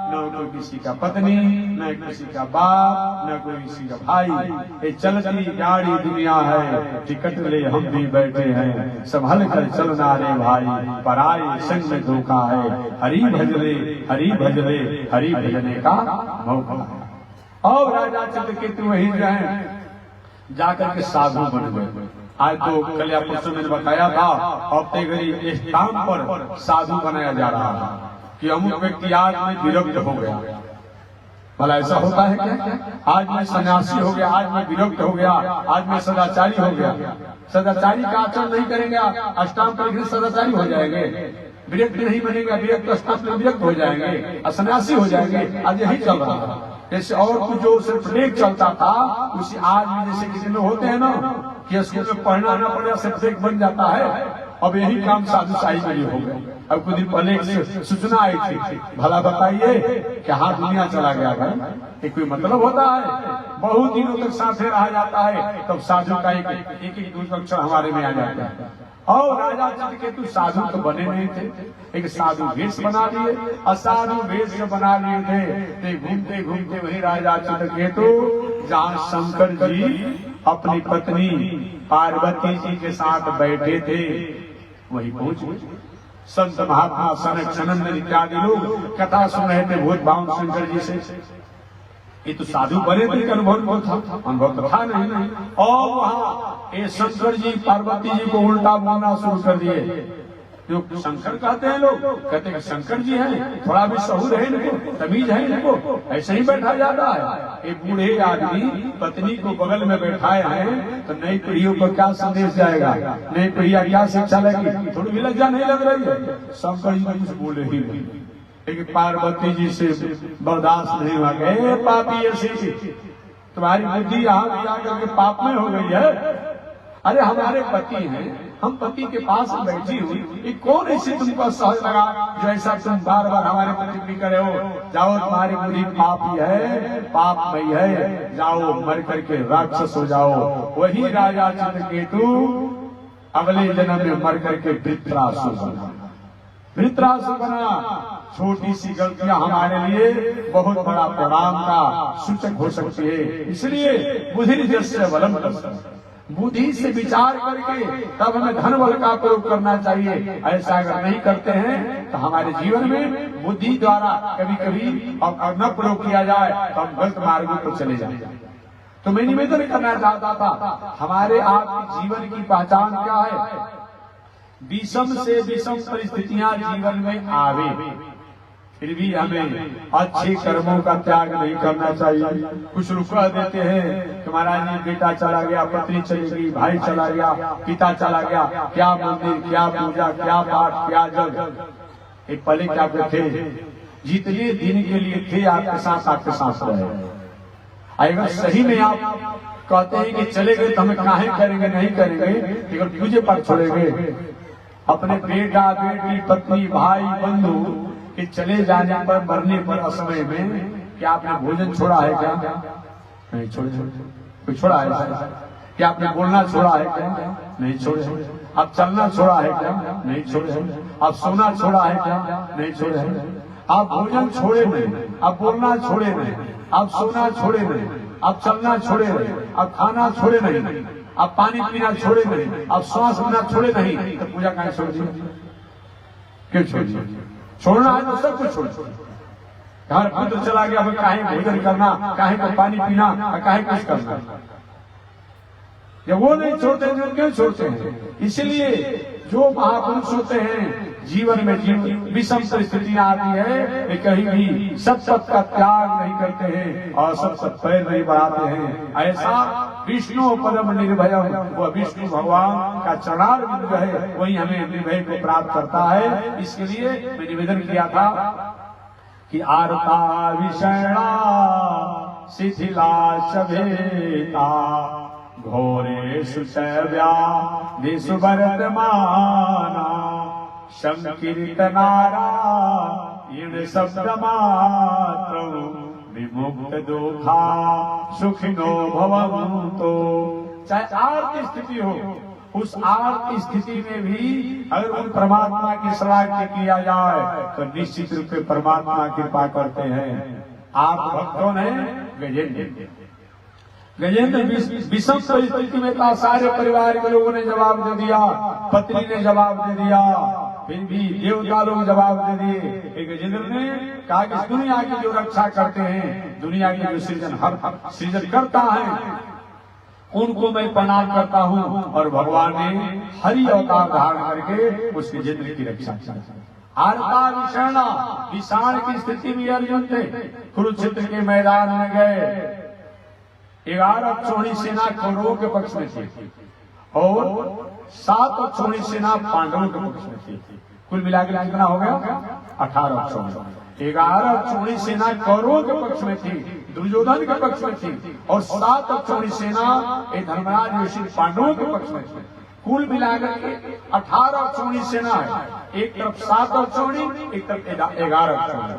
न कोई किसी का पत्नी, न किसी का बाप, न कोई किसी का भाई। ये चलती गाड़ी दुनिया है, टिकट ले हम भी बैठे हैं, संभल कर चलना रे भाई, पराई संग में धोखा है। हरि भजले हरि भजले हरि भजने का मौका है। अब राजा चित्रकेतु वही जो है जाकर के साधु बन गए। आज तो कल्या पुरुषों ने बताया था, अब तेगरी स्थान पर साधु बनाया जा रहा है कि अमुक व्यक्ति आज में विरक्त हो गया। भला ऐसा होता है क्या? आज मैं सन्यासी हो गया, आज मैं विरक्त हो गया, आज मैं सदाचारी हो गया। सदाचारी का आचरण नहीं करेंगे, अष्टांग परिग्रह सदाचारी हो जाएंगे। विरक्त नहीं बनेगा, विरक्त अष्टांग विरक्त हो जाएंगे, असन्यासी हो जाएंगे। आज यही चल रहा है। जैसे और कुछ जो सिर्फ डेक चलता था, उसी आज भी जैसे किसी में होते हैं ना कि स्कूल में पढ़ना ना पड़े सिर्फ डेक बन जाता है। अब यही काम साधु साई में हो गए। अब कुछ दिन पहले एक सूचना आई थी, भला बताइए कि हाँ दुनिया चला गया है, ये कोई मतलब होता है? बहुत दिनों तक साथे रहा जाता है, तब साधु का एक दूसरा अक्षर हमारे में आ जाता है। और राजा चित्रकेतु साधु तो बने नहीं थे, एक साधु वेश बना लिए, असाधु वेश बना लिए थे। घूमते घूमते वही राजा चित्रकेतु जहाँ शंकर जी अपनी पत्नी पार्वती जी के साथ बैठे थे वही पहुंच गए। संत महात्मा सनक सनंदन इत्यादि लोग कथा सुन रहे थे भूत भावन शंकर जी से। ये तो साधु बने थे, अनुभव था, अनुभव तो था नहीं। और वहाँ ये शंकर जी पार्वती जी को उल्टा बोलना शुरू कर दिए। जो शंकर कहते हैं लोग, कहते हैं शंकर जी हैं, थोड़ा भी सहूर है इनको, तमीज है इनको, ऐसे ही बैठा जाता है। एक बूढ़े आदमी पत्नी को बगल में बैठाए हैं तो नई पीढ़ियों को क्या संदेश जाएगा, नई पीढ़ियां क्या शिक्षा लगी? थोड़ी भी लज्जा नहीं लग रही है? शंकर जी कुछ बोले ही नहीं, लेकिन पार्वती जी से बर्दाश्त नहीं हुआ। गए पापी ऐसी तुम्हारी बुद्धि यहाँ भी आकर के पाप में हो गई है। अरे हमारे पति हैं, हम पति के पास बैठी हुई, ये कौन ऐसे तुमको सहज लगा जो ऐसा तुम बार बार हमारे प्रति भी करे हो? जाओ तुम्हारी बुद्धि पापी है, पाप में है, जाओ मर करके राक्षस हो जाओ। वही राजा चित्रकेतु अगले जन्म में मर करके वृत्रासुर बना। वृत्रासुर बना। छोटी सी गलतियां हमारे लिए बहुत बड़ा परिणाम का सूचक हो सकती है। इसलिए बुद्धि जस्य बलम कर, बुद्धि से विचार करके तब हमें धन बल का प्रयोग करना चाहिए। ऐसा अगर नहीं करते हैं तो हमारे जीवन में बुद्धि द्वारा कभी कभी और न प्रयोग किया जाए तो हम गलत मार्गों पर चले जाएंगे। तो मैं निवेदन करना चाहता था, हमारे आपके जीवन की पहचान क्या है? विषम से विषम परिस्थितियां जीवन में आवे, फिर भी हमें अच्छे कर्मों का त्याग नहीं करना चाहिए। कुछ लोग कह देते हैं कि महाराज जी बेटा चला गया, पत्नी चली गई, भाई चला गया, पिता चला गया, क्या मंदिर, क्या पूजा, क्या पाठ, क्या जग। एक पहले क्या थे, जितने दिन के लिए थे आपके साथ रहे। अगर सही में आप कहते हैं कि चले गए तो हमें काहे करेंगे, नहीं करेंगे, लेकिन पूजे पाठ छोड़ेंगे। अपने बेटा बेटी पत्नी भाई बंधु कि चले जाने पर, मरने पर, असमय में क्या आपने भोजन छोड़ा है क्या? नहीं छोड़े। कोई छोड़ा है क्या? आपने बोलना छोड़ा है क्या? नहीं छोड़े। आप चलना छोड़ा है क्या? नहीं छोड़े। आप सोना छोड़ा है क्या? नहीं छोड़े। आप भोजन छोड़े नहीं, आप बोलना छोड़े नहीं, आप सोना छोड़े नहीं, आप चलना छोड़े नहीं, आप खाना छोड़े नहीं, आप पानी पीना छोड़े नहीं, आप श्वास लेना छोड़े नहीं, तो पूजा कहाँ छोड़ दी? क्यों छोड़ दी? छोड़ना है तो सब कुछ छोड़। घर पुत्र चला गया, अब काहे भोजन करना, काहे को पानी पीना, काहे कुछ करना? जब वो नहीं छोड़ते तो क्यों छोड़ते हैं? इसलिए जो महापुरुष होते हैं जीवन में विषम परिस्थितियां आती है, वे कहीं भी सत्सत का त्याग नहीं करते हैं और सत्सत पैर नहीं बढ़ाते हैं। ऐसा विष्णु परम निर्भय, वह विष्णु भगवान का चरणारविंद है, वही हमें निर्भय को प्राप्त करता है। इसके लिए मैं निवेदन किया था कि आरता विषणा शिथिला सभेता घोरे सुव्या वर्तमाना संकीर्तनारा इन शब्द मात्र विमुक्त दुखा सुखिनो भवन्तु। चाहे आर्त स्थिति हो, उस आर्त स्थिति में भी अगर उन परमात्मा की श्लाघना किया जाए तो निश्चित रूप से परमात्मा कृपा करते हैं। आप भक्तों ने गजेंद्र विषम परिस्थिति में था, सारे परिवार के लोगों ने जवाब दे दिया, पत्नी ने जवाब दे दिया, फिर भी देवता लोग जवाब दे दिए। गजेंद्र ने कहा कि इस दुनिया की जो रक्षा करते हैं, दुनिया की जो सृजन करता है, उनको मैं प्रणाम करता हूँ। और भगवान ने हरि अवतार धारण करके उस गजेंद्र की रक्षा की। हारता विषाणा, विषाण की स्थिति में अर्जुन थे। कुरुक्षेत्र के मैदान में गए, 11 अक्षौहिणी सेना कौरवों के पक्ष में थी और 7 अक्षौहिणी सेना पांडवों के पक्ष में थी। कुल मिलाकर कितना हो गया? 18 अक्षौहिणी। 11 अक्षौहिणी सेना कौरवों के पक्ष में थी, दुर्योधन के पक्ष में थी, और 7 अक्षौहिणी सेना धर्मराज ऋषि पांडवों के पक्ष में थी। कुल मिलाकर के 18 अक्षौहिणी सेना है। एक तरफ 7 अक्षौहिणी, एक तरफ 11 अक्षौहिणी।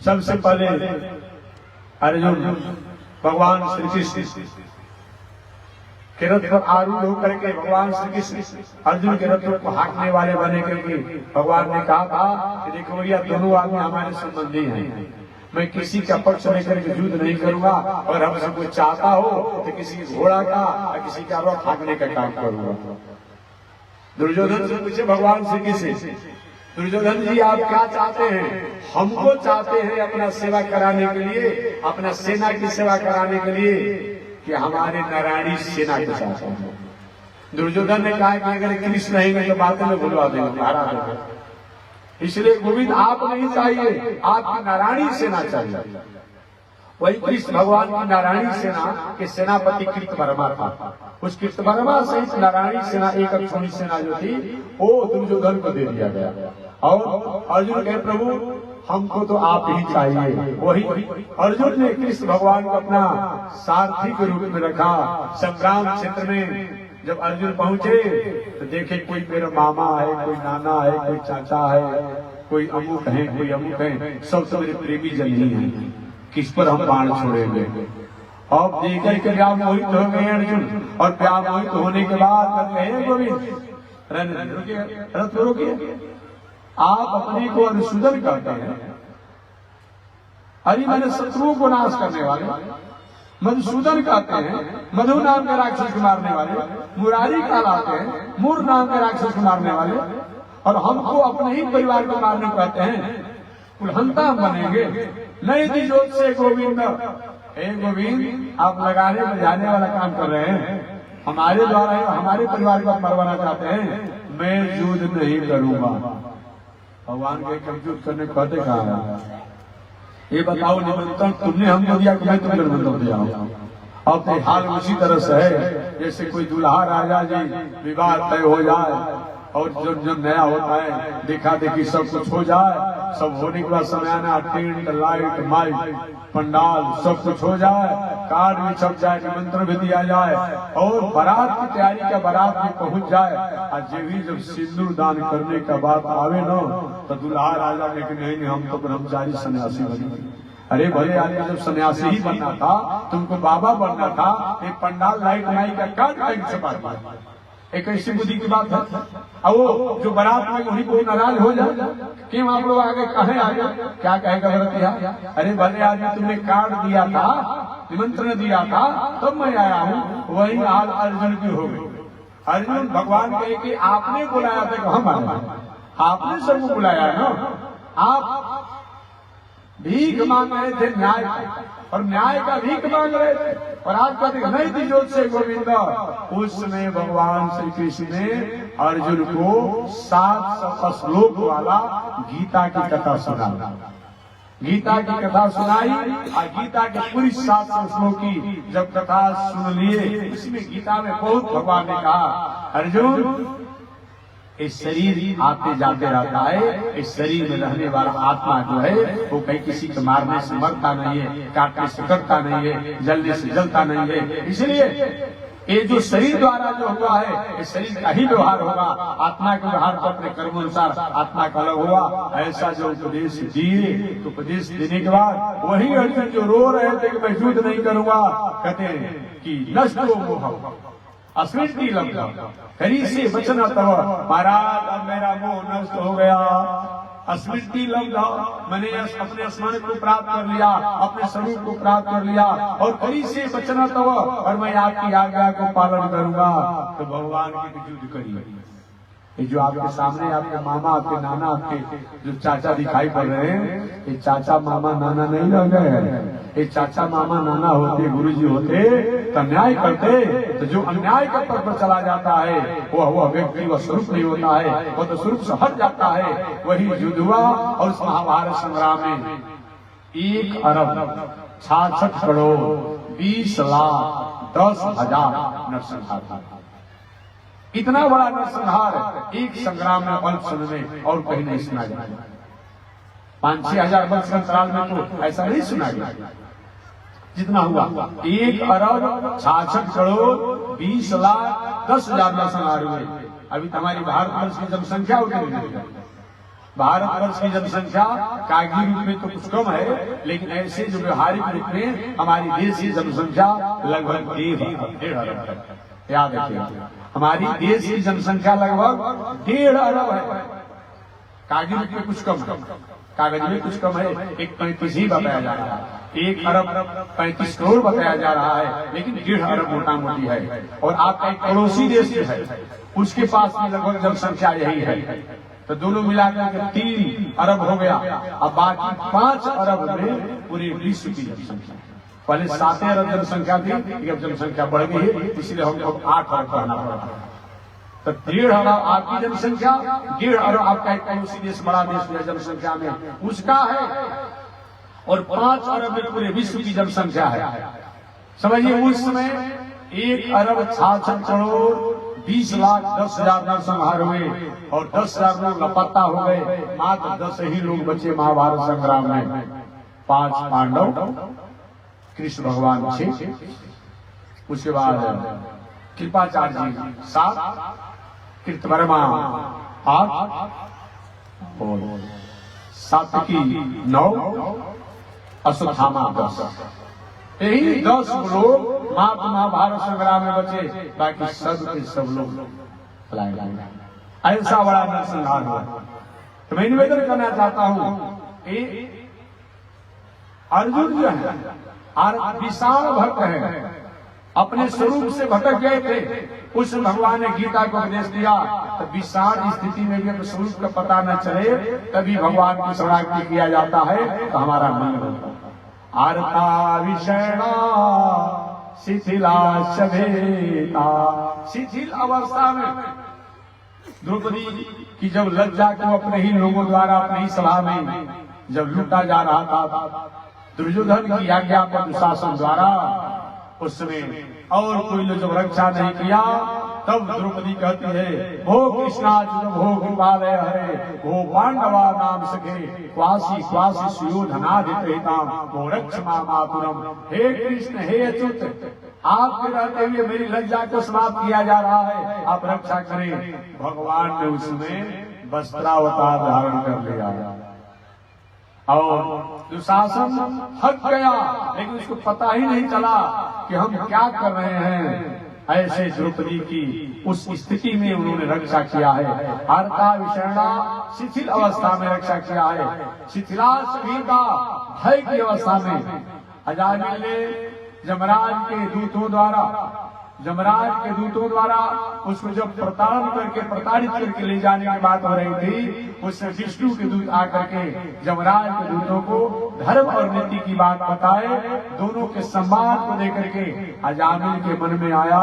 सबसे पहले अर्जुन भगवान श्री कृष्ण के रथ पर आरूढ़ होकर के भगवान श्री कृष्ण अर्जुन के रथ को हाँकने वाले बने, क्योंकि भगवान ने कहा था कि देखो भैया दोनों आदमी हमारे संबंधी हैं, मैं किसी का पक्ष लेकर के युद्ध नहीं करूंगा, और हमसे कोई चाहता हो तो किसी घोड़ा का या किसी का रथ हाँकने का काम करूंगा। दुर्योधन से पूछे भगवान श्री कृष्ण, दुर्योधन जी आप क्या चाहते हैं? हमको चाहते हैं अपना सेवा कराने के लिए, अपना सेना की सेवा कराने के लिए, कि हमारे नारायणी सेना के साथ हैं। दुर्योधन ने कहा कि अगर कृष्ण रहेंगे तो बातों में भुलवा देंगे, हरा देंगे, इसलिए गोविंद आप नहीं चाहिए, आपकी नारायणी सेना चाहिए। वही कृष्ण भगवान की नारायणी सेना के सेनापति कृतवर्मा था। उस कृतवर्मा सहित नारायणी सेना, एक अक्षौहिणी सेना जो थी, वो दुर्योधन को दे दिया गया। और अर्जुन कहे प्रभु हमको तो आप ही चाहिए। वही अर्जुन ने कृष्ण भगवान को अपना सारथी के रूप में रखा। संग्राम क्षेत्र में जब अर्जुन पहुंचे तो देखे कोई मेरा मामा है, कोई नाना है, कोई चाचा है, कोई अमुक है, कोई अमुक है, सब मेरे प्रेमी जन ही हैं, किस पर हम बाण छोड़ेंगे। अब देकर के व्यामोहित हो गए अर्जुन, और व्यामोहित होने के बाद कहते हैं गोविंद रथ रोकिए, आप अपने को अनुसूदन करते हैं। अरे मैंने शत्रुओं को नाश करने वाले मधुसूदन कहते हैं, मधु नाम के राक्षस को मारने वाले, मुरारी कहलाते हैं, मूर नाम के राक्षस को मारने वाले, और हमको अपने ही परिवार को मारने को कहते हैं, कुलहंता हम बनेंगे। नहीं दी जोत से गोविंद, हे गोविंद आप लगाने बजाने वाला काम कर रहे हैं, हमारे द्वारा हमारे परिवार को मरवाना चाहते हैं, मैं युद्ध नहीं करूंगा। भगवान के युद्ध करने कहते कहा है? ये बताओ निमंत्रण तुमने हमको दिया कि मैं तुम्हें निमंत्रण दिया हूँ? अब तो हाल उसी तरह से है जैसे कोई दूल्हा राजा जी विवाह तय हो जाए और जो नया होता है देखा देखी सब कुछ हो जाए, सब होने के बाद समय आना, टेंट लाइट माइक पंडाल सब कुछ हो जाए, कार्ड भी छप जाए, निमंत्रण भी दिया जाए, और बारात की तैयारी का बारात भी पहुंच जाए, और जब सिंदूर दान करने का बात आवे न तो दूल्हा राजा के नहीं हम तो ब्रह्मचारी सन्यासी बने। अरे भले आदमी जब सन्यासी ही बनना था, तुमको बाबा बनना था, एक पंडाल लाइट माइक का कार्ड कहीं छपा दिया, एक ऐसी बुद्धि की बात है। अब वो जो बारात में उन्हीं को नाराज हो जाए, क्यों आप लोग आगे कहे आगे क्या कहेगा व्रतिया? अरे भले आदमी तुमने कार्ड दिया था, निमंत्रण दिया था, तब मैं आया हूँ, वही हाल अर्जुन की हो गई। अर्जुन भगवान कहे कि आपने बुलाया था कि हम आए, आपने सबको बुलाया है ना, आप भीख मांग रहे थे न्याय का, और न्याय का भीख मांग रहे थे, और आज कहते नहीं दी जोत से गोविंद। उस समय भगवान श्री कृष्ण ने अर्जुन को 700 श्लोक वाला गीता की कथा सुना, गीता की कथा सुनाई, और गीता की पूरी 700 श्लोक की जब कथा सुन लिए, इसमें गीता में बहुत भगवान ने कहा अर्जुन इस शरीर आते जाते रहता है, इस शरीर में रहने वाला आत्मा जो है वो कहीं किसी को मारने से मरता नहीं है, काटने से कटता नहीं है, जलने से जलता नहीं है। इसलिए ये जो शरीर द्वारा जो हुआ है, इस शरीर का ही व्यवहार होगा, आत्मा के व्यवहार तो अपने कर्म अनुसार आत्मा का अलग हुआ। ऐसा जो उपदेश दिए, तो उपदेश देने के बाद वही अर्जुन जो रो रहे थे कि मैं युद्ध नहीं करूंगा, कहते हैं कि नष्ट हो मोह अस्मृति लब्धा करी से बचना तब, महाराज अब मेरा मोह नष्ट हो गया, अस्मृति लब्धा मैंने अपने स्मरण को प्राप्त कर लिया, अपने स्वरूप को प्राप्त कर लिया, और करी से बचना तब, और मैं आपकी आज्ञा को पालन करूंगा। तो भगवान की युद्ध करिए। ये जो आपके सामने आपके मामा, आपके नाना, आपके जो चाचा दिखाई पड़ रहे हैं, ये चाचा मामा नाना नहीं रह गए हैं। ये चाचा मामा नाना होते, गुरुजी होते तो अन्याय करते, तो जो अन्याय का पथ पर चला जाता है वह व्यक्ति वह स्वरूप नहीं होता है, वह तो स्वरूप से हट जाता है। वही युद्ध हुआ और इस महाभारत संग्राम में 1 अरब 66 करोड़ 20 लाख 10,000 नरसंहार था। इतना बड़ा नरसंहार एक संग्राम में अल्प समय में और कहीं नहीं सुना गया। 5-6 हजार वर्ष के अंतराल में तो ऐसा नहीं सुना गया जितना हुआ। 1 अरब 66 करोड़ 20 लाख 10,000 नरसंहार हुए। अभी हमारी भारतवर्ष की जनसंख्या उतनी नहीं है। भारतवर्ष की जनसंख्या कागजी रूप में तो कुछ कम है, लेकिन ऐसे जो व्यवहारिक रूप में हमारी देश की जनसंख्या लगभग 1.5 अरब है। याद रखिए, हमारी देश की जनसंख्या लगभग 1.5 अरब है। कागजी रूप में कुछ कम है, कागज में कुछ कम है। 1.35 ही बताया जा रहा है। 1 अरब 35 करोड़ बताया जा रहा है, लेकिन 1.5 अरब मोटा मोटी है। और आपका एक पड़ोसी देश जो है उसके पास भी लगभग जनसंख्या यही है, तो दोनों मिलाकर के 3 अरब हो गया। अब बाकी 5 अरब में पूरे विश्व की जनसंख्या। पहले 7 अरब जनसंख्या थी, अब जनसंख्या बढ़ गई है, इसलिए हमको 8 अरब कहना पड़ा। तो 1.5 अरब आपकी जनसंख्या, 1.5 अरब आपका एक पड़ोसी देश बड़ा देश है जनसंख्या में उसका है, और 5 अरब में पूरे विश्व की जनसंख्या है। समझिए, उस समय 1 अरब 66 करोड़ 20 लाख 10,000 नरसंहार हुए और 10,000 लोग लापता हो गए। मात्र 10 ही लोग बचे महाभारत संग्राम में। 5 पांडव, कृष्ण भगवान 6, उसके बाद कृपाचार्य जी 7, कृतवर्मा 8 और सात्विकी 9, अश्वत्थामा 10। यही 10 लोग मात्र महाभारत संग्राम में बचे, बाकी सब के सब लोग पलायन गए। ऐसा बड़ा नरसंहार हुआ। तो मैं निवेदन करना चाहता हूं, अर्जुन जो है और विशाल भक्त है, अपने स्वरूप से भटक गए थे। उस भगवान ने गीता को उपदेश दिया, तो विशाल स्थिति में भी अपने स्वरूप का पता न चले तभी भगवान की शरणागति किया जाता है, तो हमारा मन होता है। आर्ता विषणा शिथिला शभेता। शिथिल अवस्था में द्रौपदी की जब लज्जा को अपने ही लोगों द्वारा अपने ही सभा में जब लूटा जा रहा था, दुर्योधन की आज्ञा पर दुशासन द्वारा, उसमें और कोई जब रक्षा नहीं किया, तब द्रौपदी कहती है, हो कृष्णार्जुन हो कृपालय हरे, हो पांडवा नाम सखे, क्वासी क्वासी सुयोधनाधिताम, हो रक्ष मातुरम। हे कृष्ण, हे अच्युत, आपके रहते हुए मेरी लज्जा को समाप्त किया जा रहा है, आप रक्षा करें। भगवान ने उसमें वस्त्रावतार धारण कर लिया और दुशासन हट गया, लेकिन उसको पता ही नहीं चला कि हम क्या कर रहे हैं। ऐसे द्रौपदी की उस स्थिति में उन्होंने रक्षा किया है। आर्ता विषणा शिथिल अवस्था में रक्षा किया है। शिथिला शभीता भय की अवस्था में अजामिल ने जमराज के दूतों द्वारा उसको जब प्रताड़ित करके ले जाने की बात हो रही थी, उससे विष्णु के दूत आकर के जमराज के दूतों को धर्म और नीति की बात बताए। दोनों के सम्मान को लेकर के अजामिल के मन में आया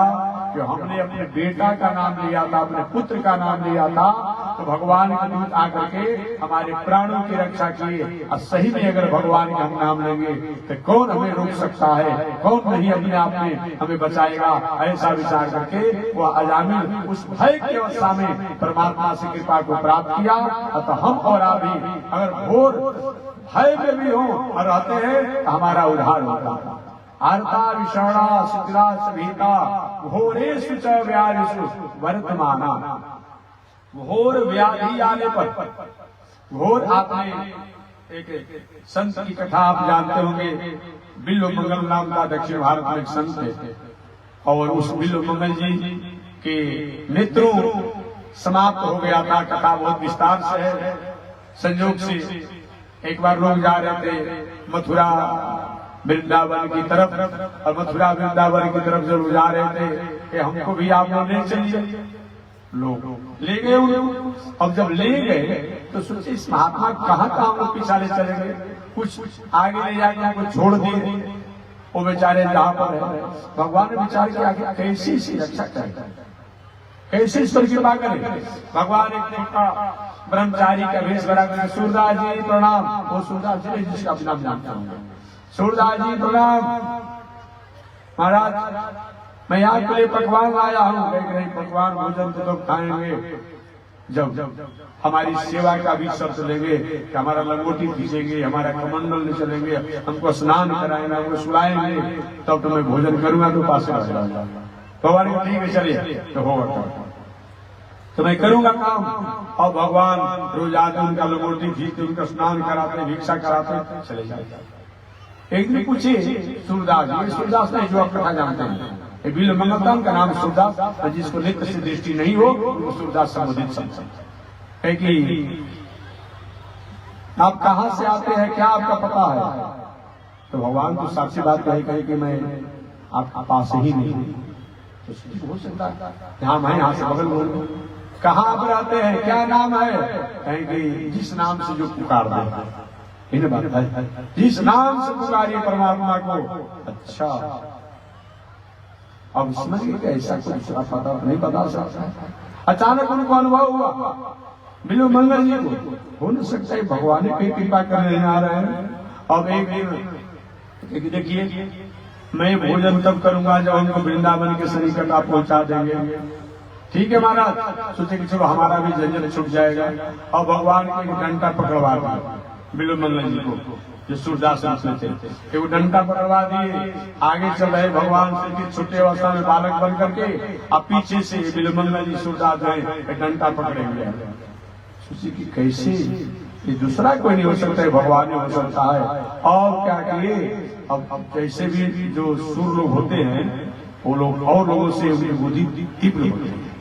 कि हमने अपने बेटा का नाम लिया था, अपने पुत्र का नाम लिया था, तो भगवान के दूत आकर के हमारे प्राणों की रक्षा किए। और सही में अगर भगवान का हम नाम लेंगे तो कौन हमें रोक सकता है, कौन नहीं अपने आप में हमें बचाएगा। ऐसा विचार करके वह अजामिल उस भय की अवस्था में परमात्मा से कृपा को प्राप्त किया। तो हम और आप भी अगर घोर भय में भी हो और रहते हैं तो हमारा उद्धार होगा। आर्ता विषणा शिथिला शभीता घोरेषु च व्याधिषु वर्तमाना। घोर व्याधि आने पर, घोर, आपने एक संत की कथा आप जानते होंगे, बिल्व मंगल नाम का दक्षिण भारत में एक संत थे, और उस बिल्व मंगल जी के नेत्रों समाप्त हो गया था। कथा बहुत विस्तार से है। संयोग से एक बार लोग जा रहे थे मथुरा वृंदावन की तरफ, और मथुरा वृंदावन की तरफ जब जा रहे थे कि हमको भी आप लोग ले चलिए। लोग ले गए उन्हें। अब जब ले गए तो सोचे इस महात्मा कहाँ हम लोग पीछा ले चलेंगे, कुछ आगे ले जाके उनको छोड़ दिए। वो बेचारे जहाँ पर है, भगवान ने विचार किया कि कैसे इसकी रक्षा करें, कैसे इस पर कृपा करें। भगवान एक छोटा ब्रह्मचारी का वेश बना कर, सूरदास जी प्रणाम। वो सूरदास जी जिसका अपना नाम जानता हूँ, सूरदास जी प्रणाम। महाराज मैं आपके लिए पकवान लाया हूँ। नहीं, पकवान भोजन तो खाएंगे जब हमारी सेवा का भी शर्त लेंगे कि हमारा लंगोटी खींचेंगे, हमारा कमंडल ले चलेंगे, हमको स्नान कराएंगे, हमको सुलाएंगे, तब तो मैं भोजन करूंगा। तो पास भगवान को ठीक है चलिए तो होगा, तो मैं करूंगा काम। और भगवान रोज आते उनका लंगोटी खींचते, उनका स्नान कराते, भिक्षा कराते, चले जाते। एक दिन पूछे सूरदास जी, सूरदास नहीं जो आप कथा जानते हैं, बिल मंगलदान का नाम सूरदास, जिसको नेत्र से दृष्टि नहीं हो वो सूरदास संबोधित समझे है कि आप कहाँ से आते हैं, क्या आपका पता है। तो भगवान तो साक्षी बात कहे कि मैं आपका पास ही नहीं। तो हो सकता है हाँ मैं यहाँ से बगल बोल, कहाँ आप रहते हैं, क्या नाम है, कहें कि जिस नाम से जो पुकार दे, इन बात है जिस नाम से पुकारिए परमात्मा को। अच्छा अब समझ गए ऐसा कुछ पता नहीं बता सकता। अचानक उनको अनुभव हुआ बिल्लू मंगल जी को, हो न सकता है भगवान की कृपा करने आ रहे हैं। अब एक दिन देखिए मैं भोजन तब करूंगा जब उनको वृंदावन के सन्निकट आप पहुंचा देंगे। ठीक है महाराज, सोचे कि चलो हमारा भी झंझट छूट जाएगा। और भगवान के एक डंडा पकड़वा दिया बिल्लू मंगल जी को, जो सूरदास में थे, वो डंडा पकड़वा दिए। आगे चल रहे भगवान से छोटे अवस्था में बालक बन करके, अब पीछे से बिल्लू मंगल जी सूरदास में डंडा पकड़े हुए। सोची कि कैसे ये दूसरा कोई नहीं हो सकता है, भगवान ही हो सकता है। और क्या किए, अब जैसे भी जो सूर लोग होते हैं वो लोग और लोगों से उनकी बुद्धि तीव्र होती है।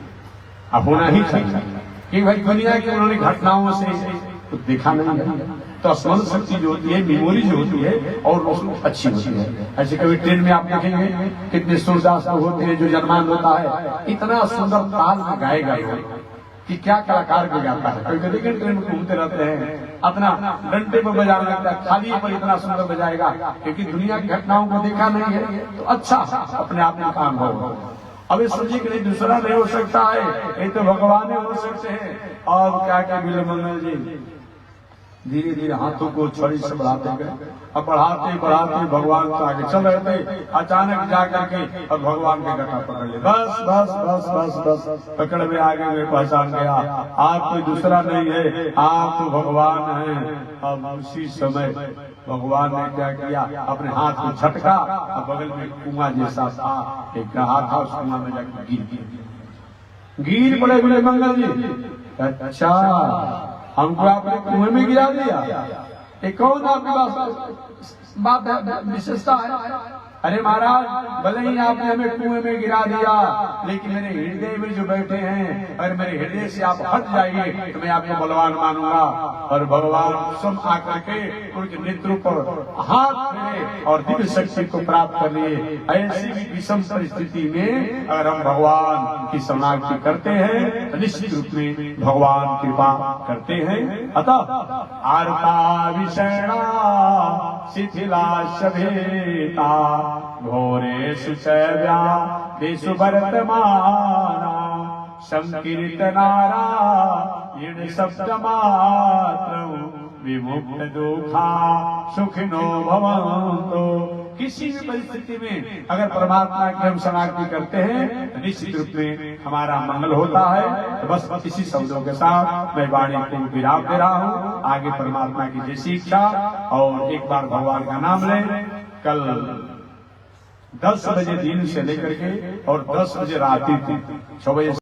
अब होना ही चाहिए कि भाई दुनिया की उन्होंने घटनाओं से कुछ देखा नहीं है, तो स्मरण शक्ति जो होती है, मेमोरी जो होती है और अच्छी होती है। ऐसे कभी ट्रेन में आप देखेंगे कितने सूरदास लोग होते हैं, जो जन्मान होता है इतना सुंदर ताल में गाएगा कि क्या कलाकार को गाता है। कभी कभी ट्रेन में घूमते रहते हैं, अपना डंडे पर बजाने लगता है, खाली पर इतना सुंदर बजाएगा, क्योंकि दुनिया की घटनाओं को देखा नहीं है। तो अच्छा अपने आप में काम हो। अब इस सोचिए कि नहीं दूसरा नहीं हो सकता है, ये तो भगवान ही हो सकते हैं। और क्या क्या बिल्लू मंगल जी धीरे धीरे हाथों को छड़ी से बढ़ाते गए, अब बढ़ाते बढ़ाते भगवान को आगे चल रहे थे। अचानक जाकर के और भगवान के गटा पकड़ ले, बस बस बस बस बस पकड़ में आगे में पहचान गया आप कोई दूसरा नहीं है, आप तो भगवान हैं। अब उसी समय भगवान ने क्या किया, अपने हाथ को झटका और बगल में कुआं जैसा था, एक हाथ था, उस कुआं में जाकर गिर पड़े बिल्लू मंगल जी। अच्छा हमको आपने कुएं में गिरा दिया, ये कौन आपके पास बात विशेषता है। अरे महाराज भले ही आपने हमें कुएं में गिरा दिया, लेकिन मेरे हृदय में जो बैठे हैं, अगर मेरे हृदय से आप हट जाइए तो मैं आपको बलवान मानूंगा। और भगवान स्वयं आकर के उनके नेत्रों पर हाथ फेरे और दिव्य शक्ति को प्राप्त कर लिए। ऐसी विषम परिस्थिति में अगर हम भगवान की शरणागति करते हैं तो निश्चित रूप में भगवान कृपा करते हैं। अतः आरता विषणा शिथिला सभेता घोरे सुचव्या देशु वर्तमाना संकीर्तनारा यण शब्द मात्र विमुक्त दुखा सुखिनो भवन्तु। किसी भी परिस्थिति में अगर परमात्मा की हम शरणागति करते हैं तो निश्चित रूप में हमारा मंगल होता है। तो बस इसी शब्दों के साथ मैं वाणी को विराम दे रहा हूँ। आगे परमात्मा की जैसी इच्छा, और एक बार भगवान का नाम लें। कल 10 बजे दिन से लेकर के और 10 बजे रात 6 बजे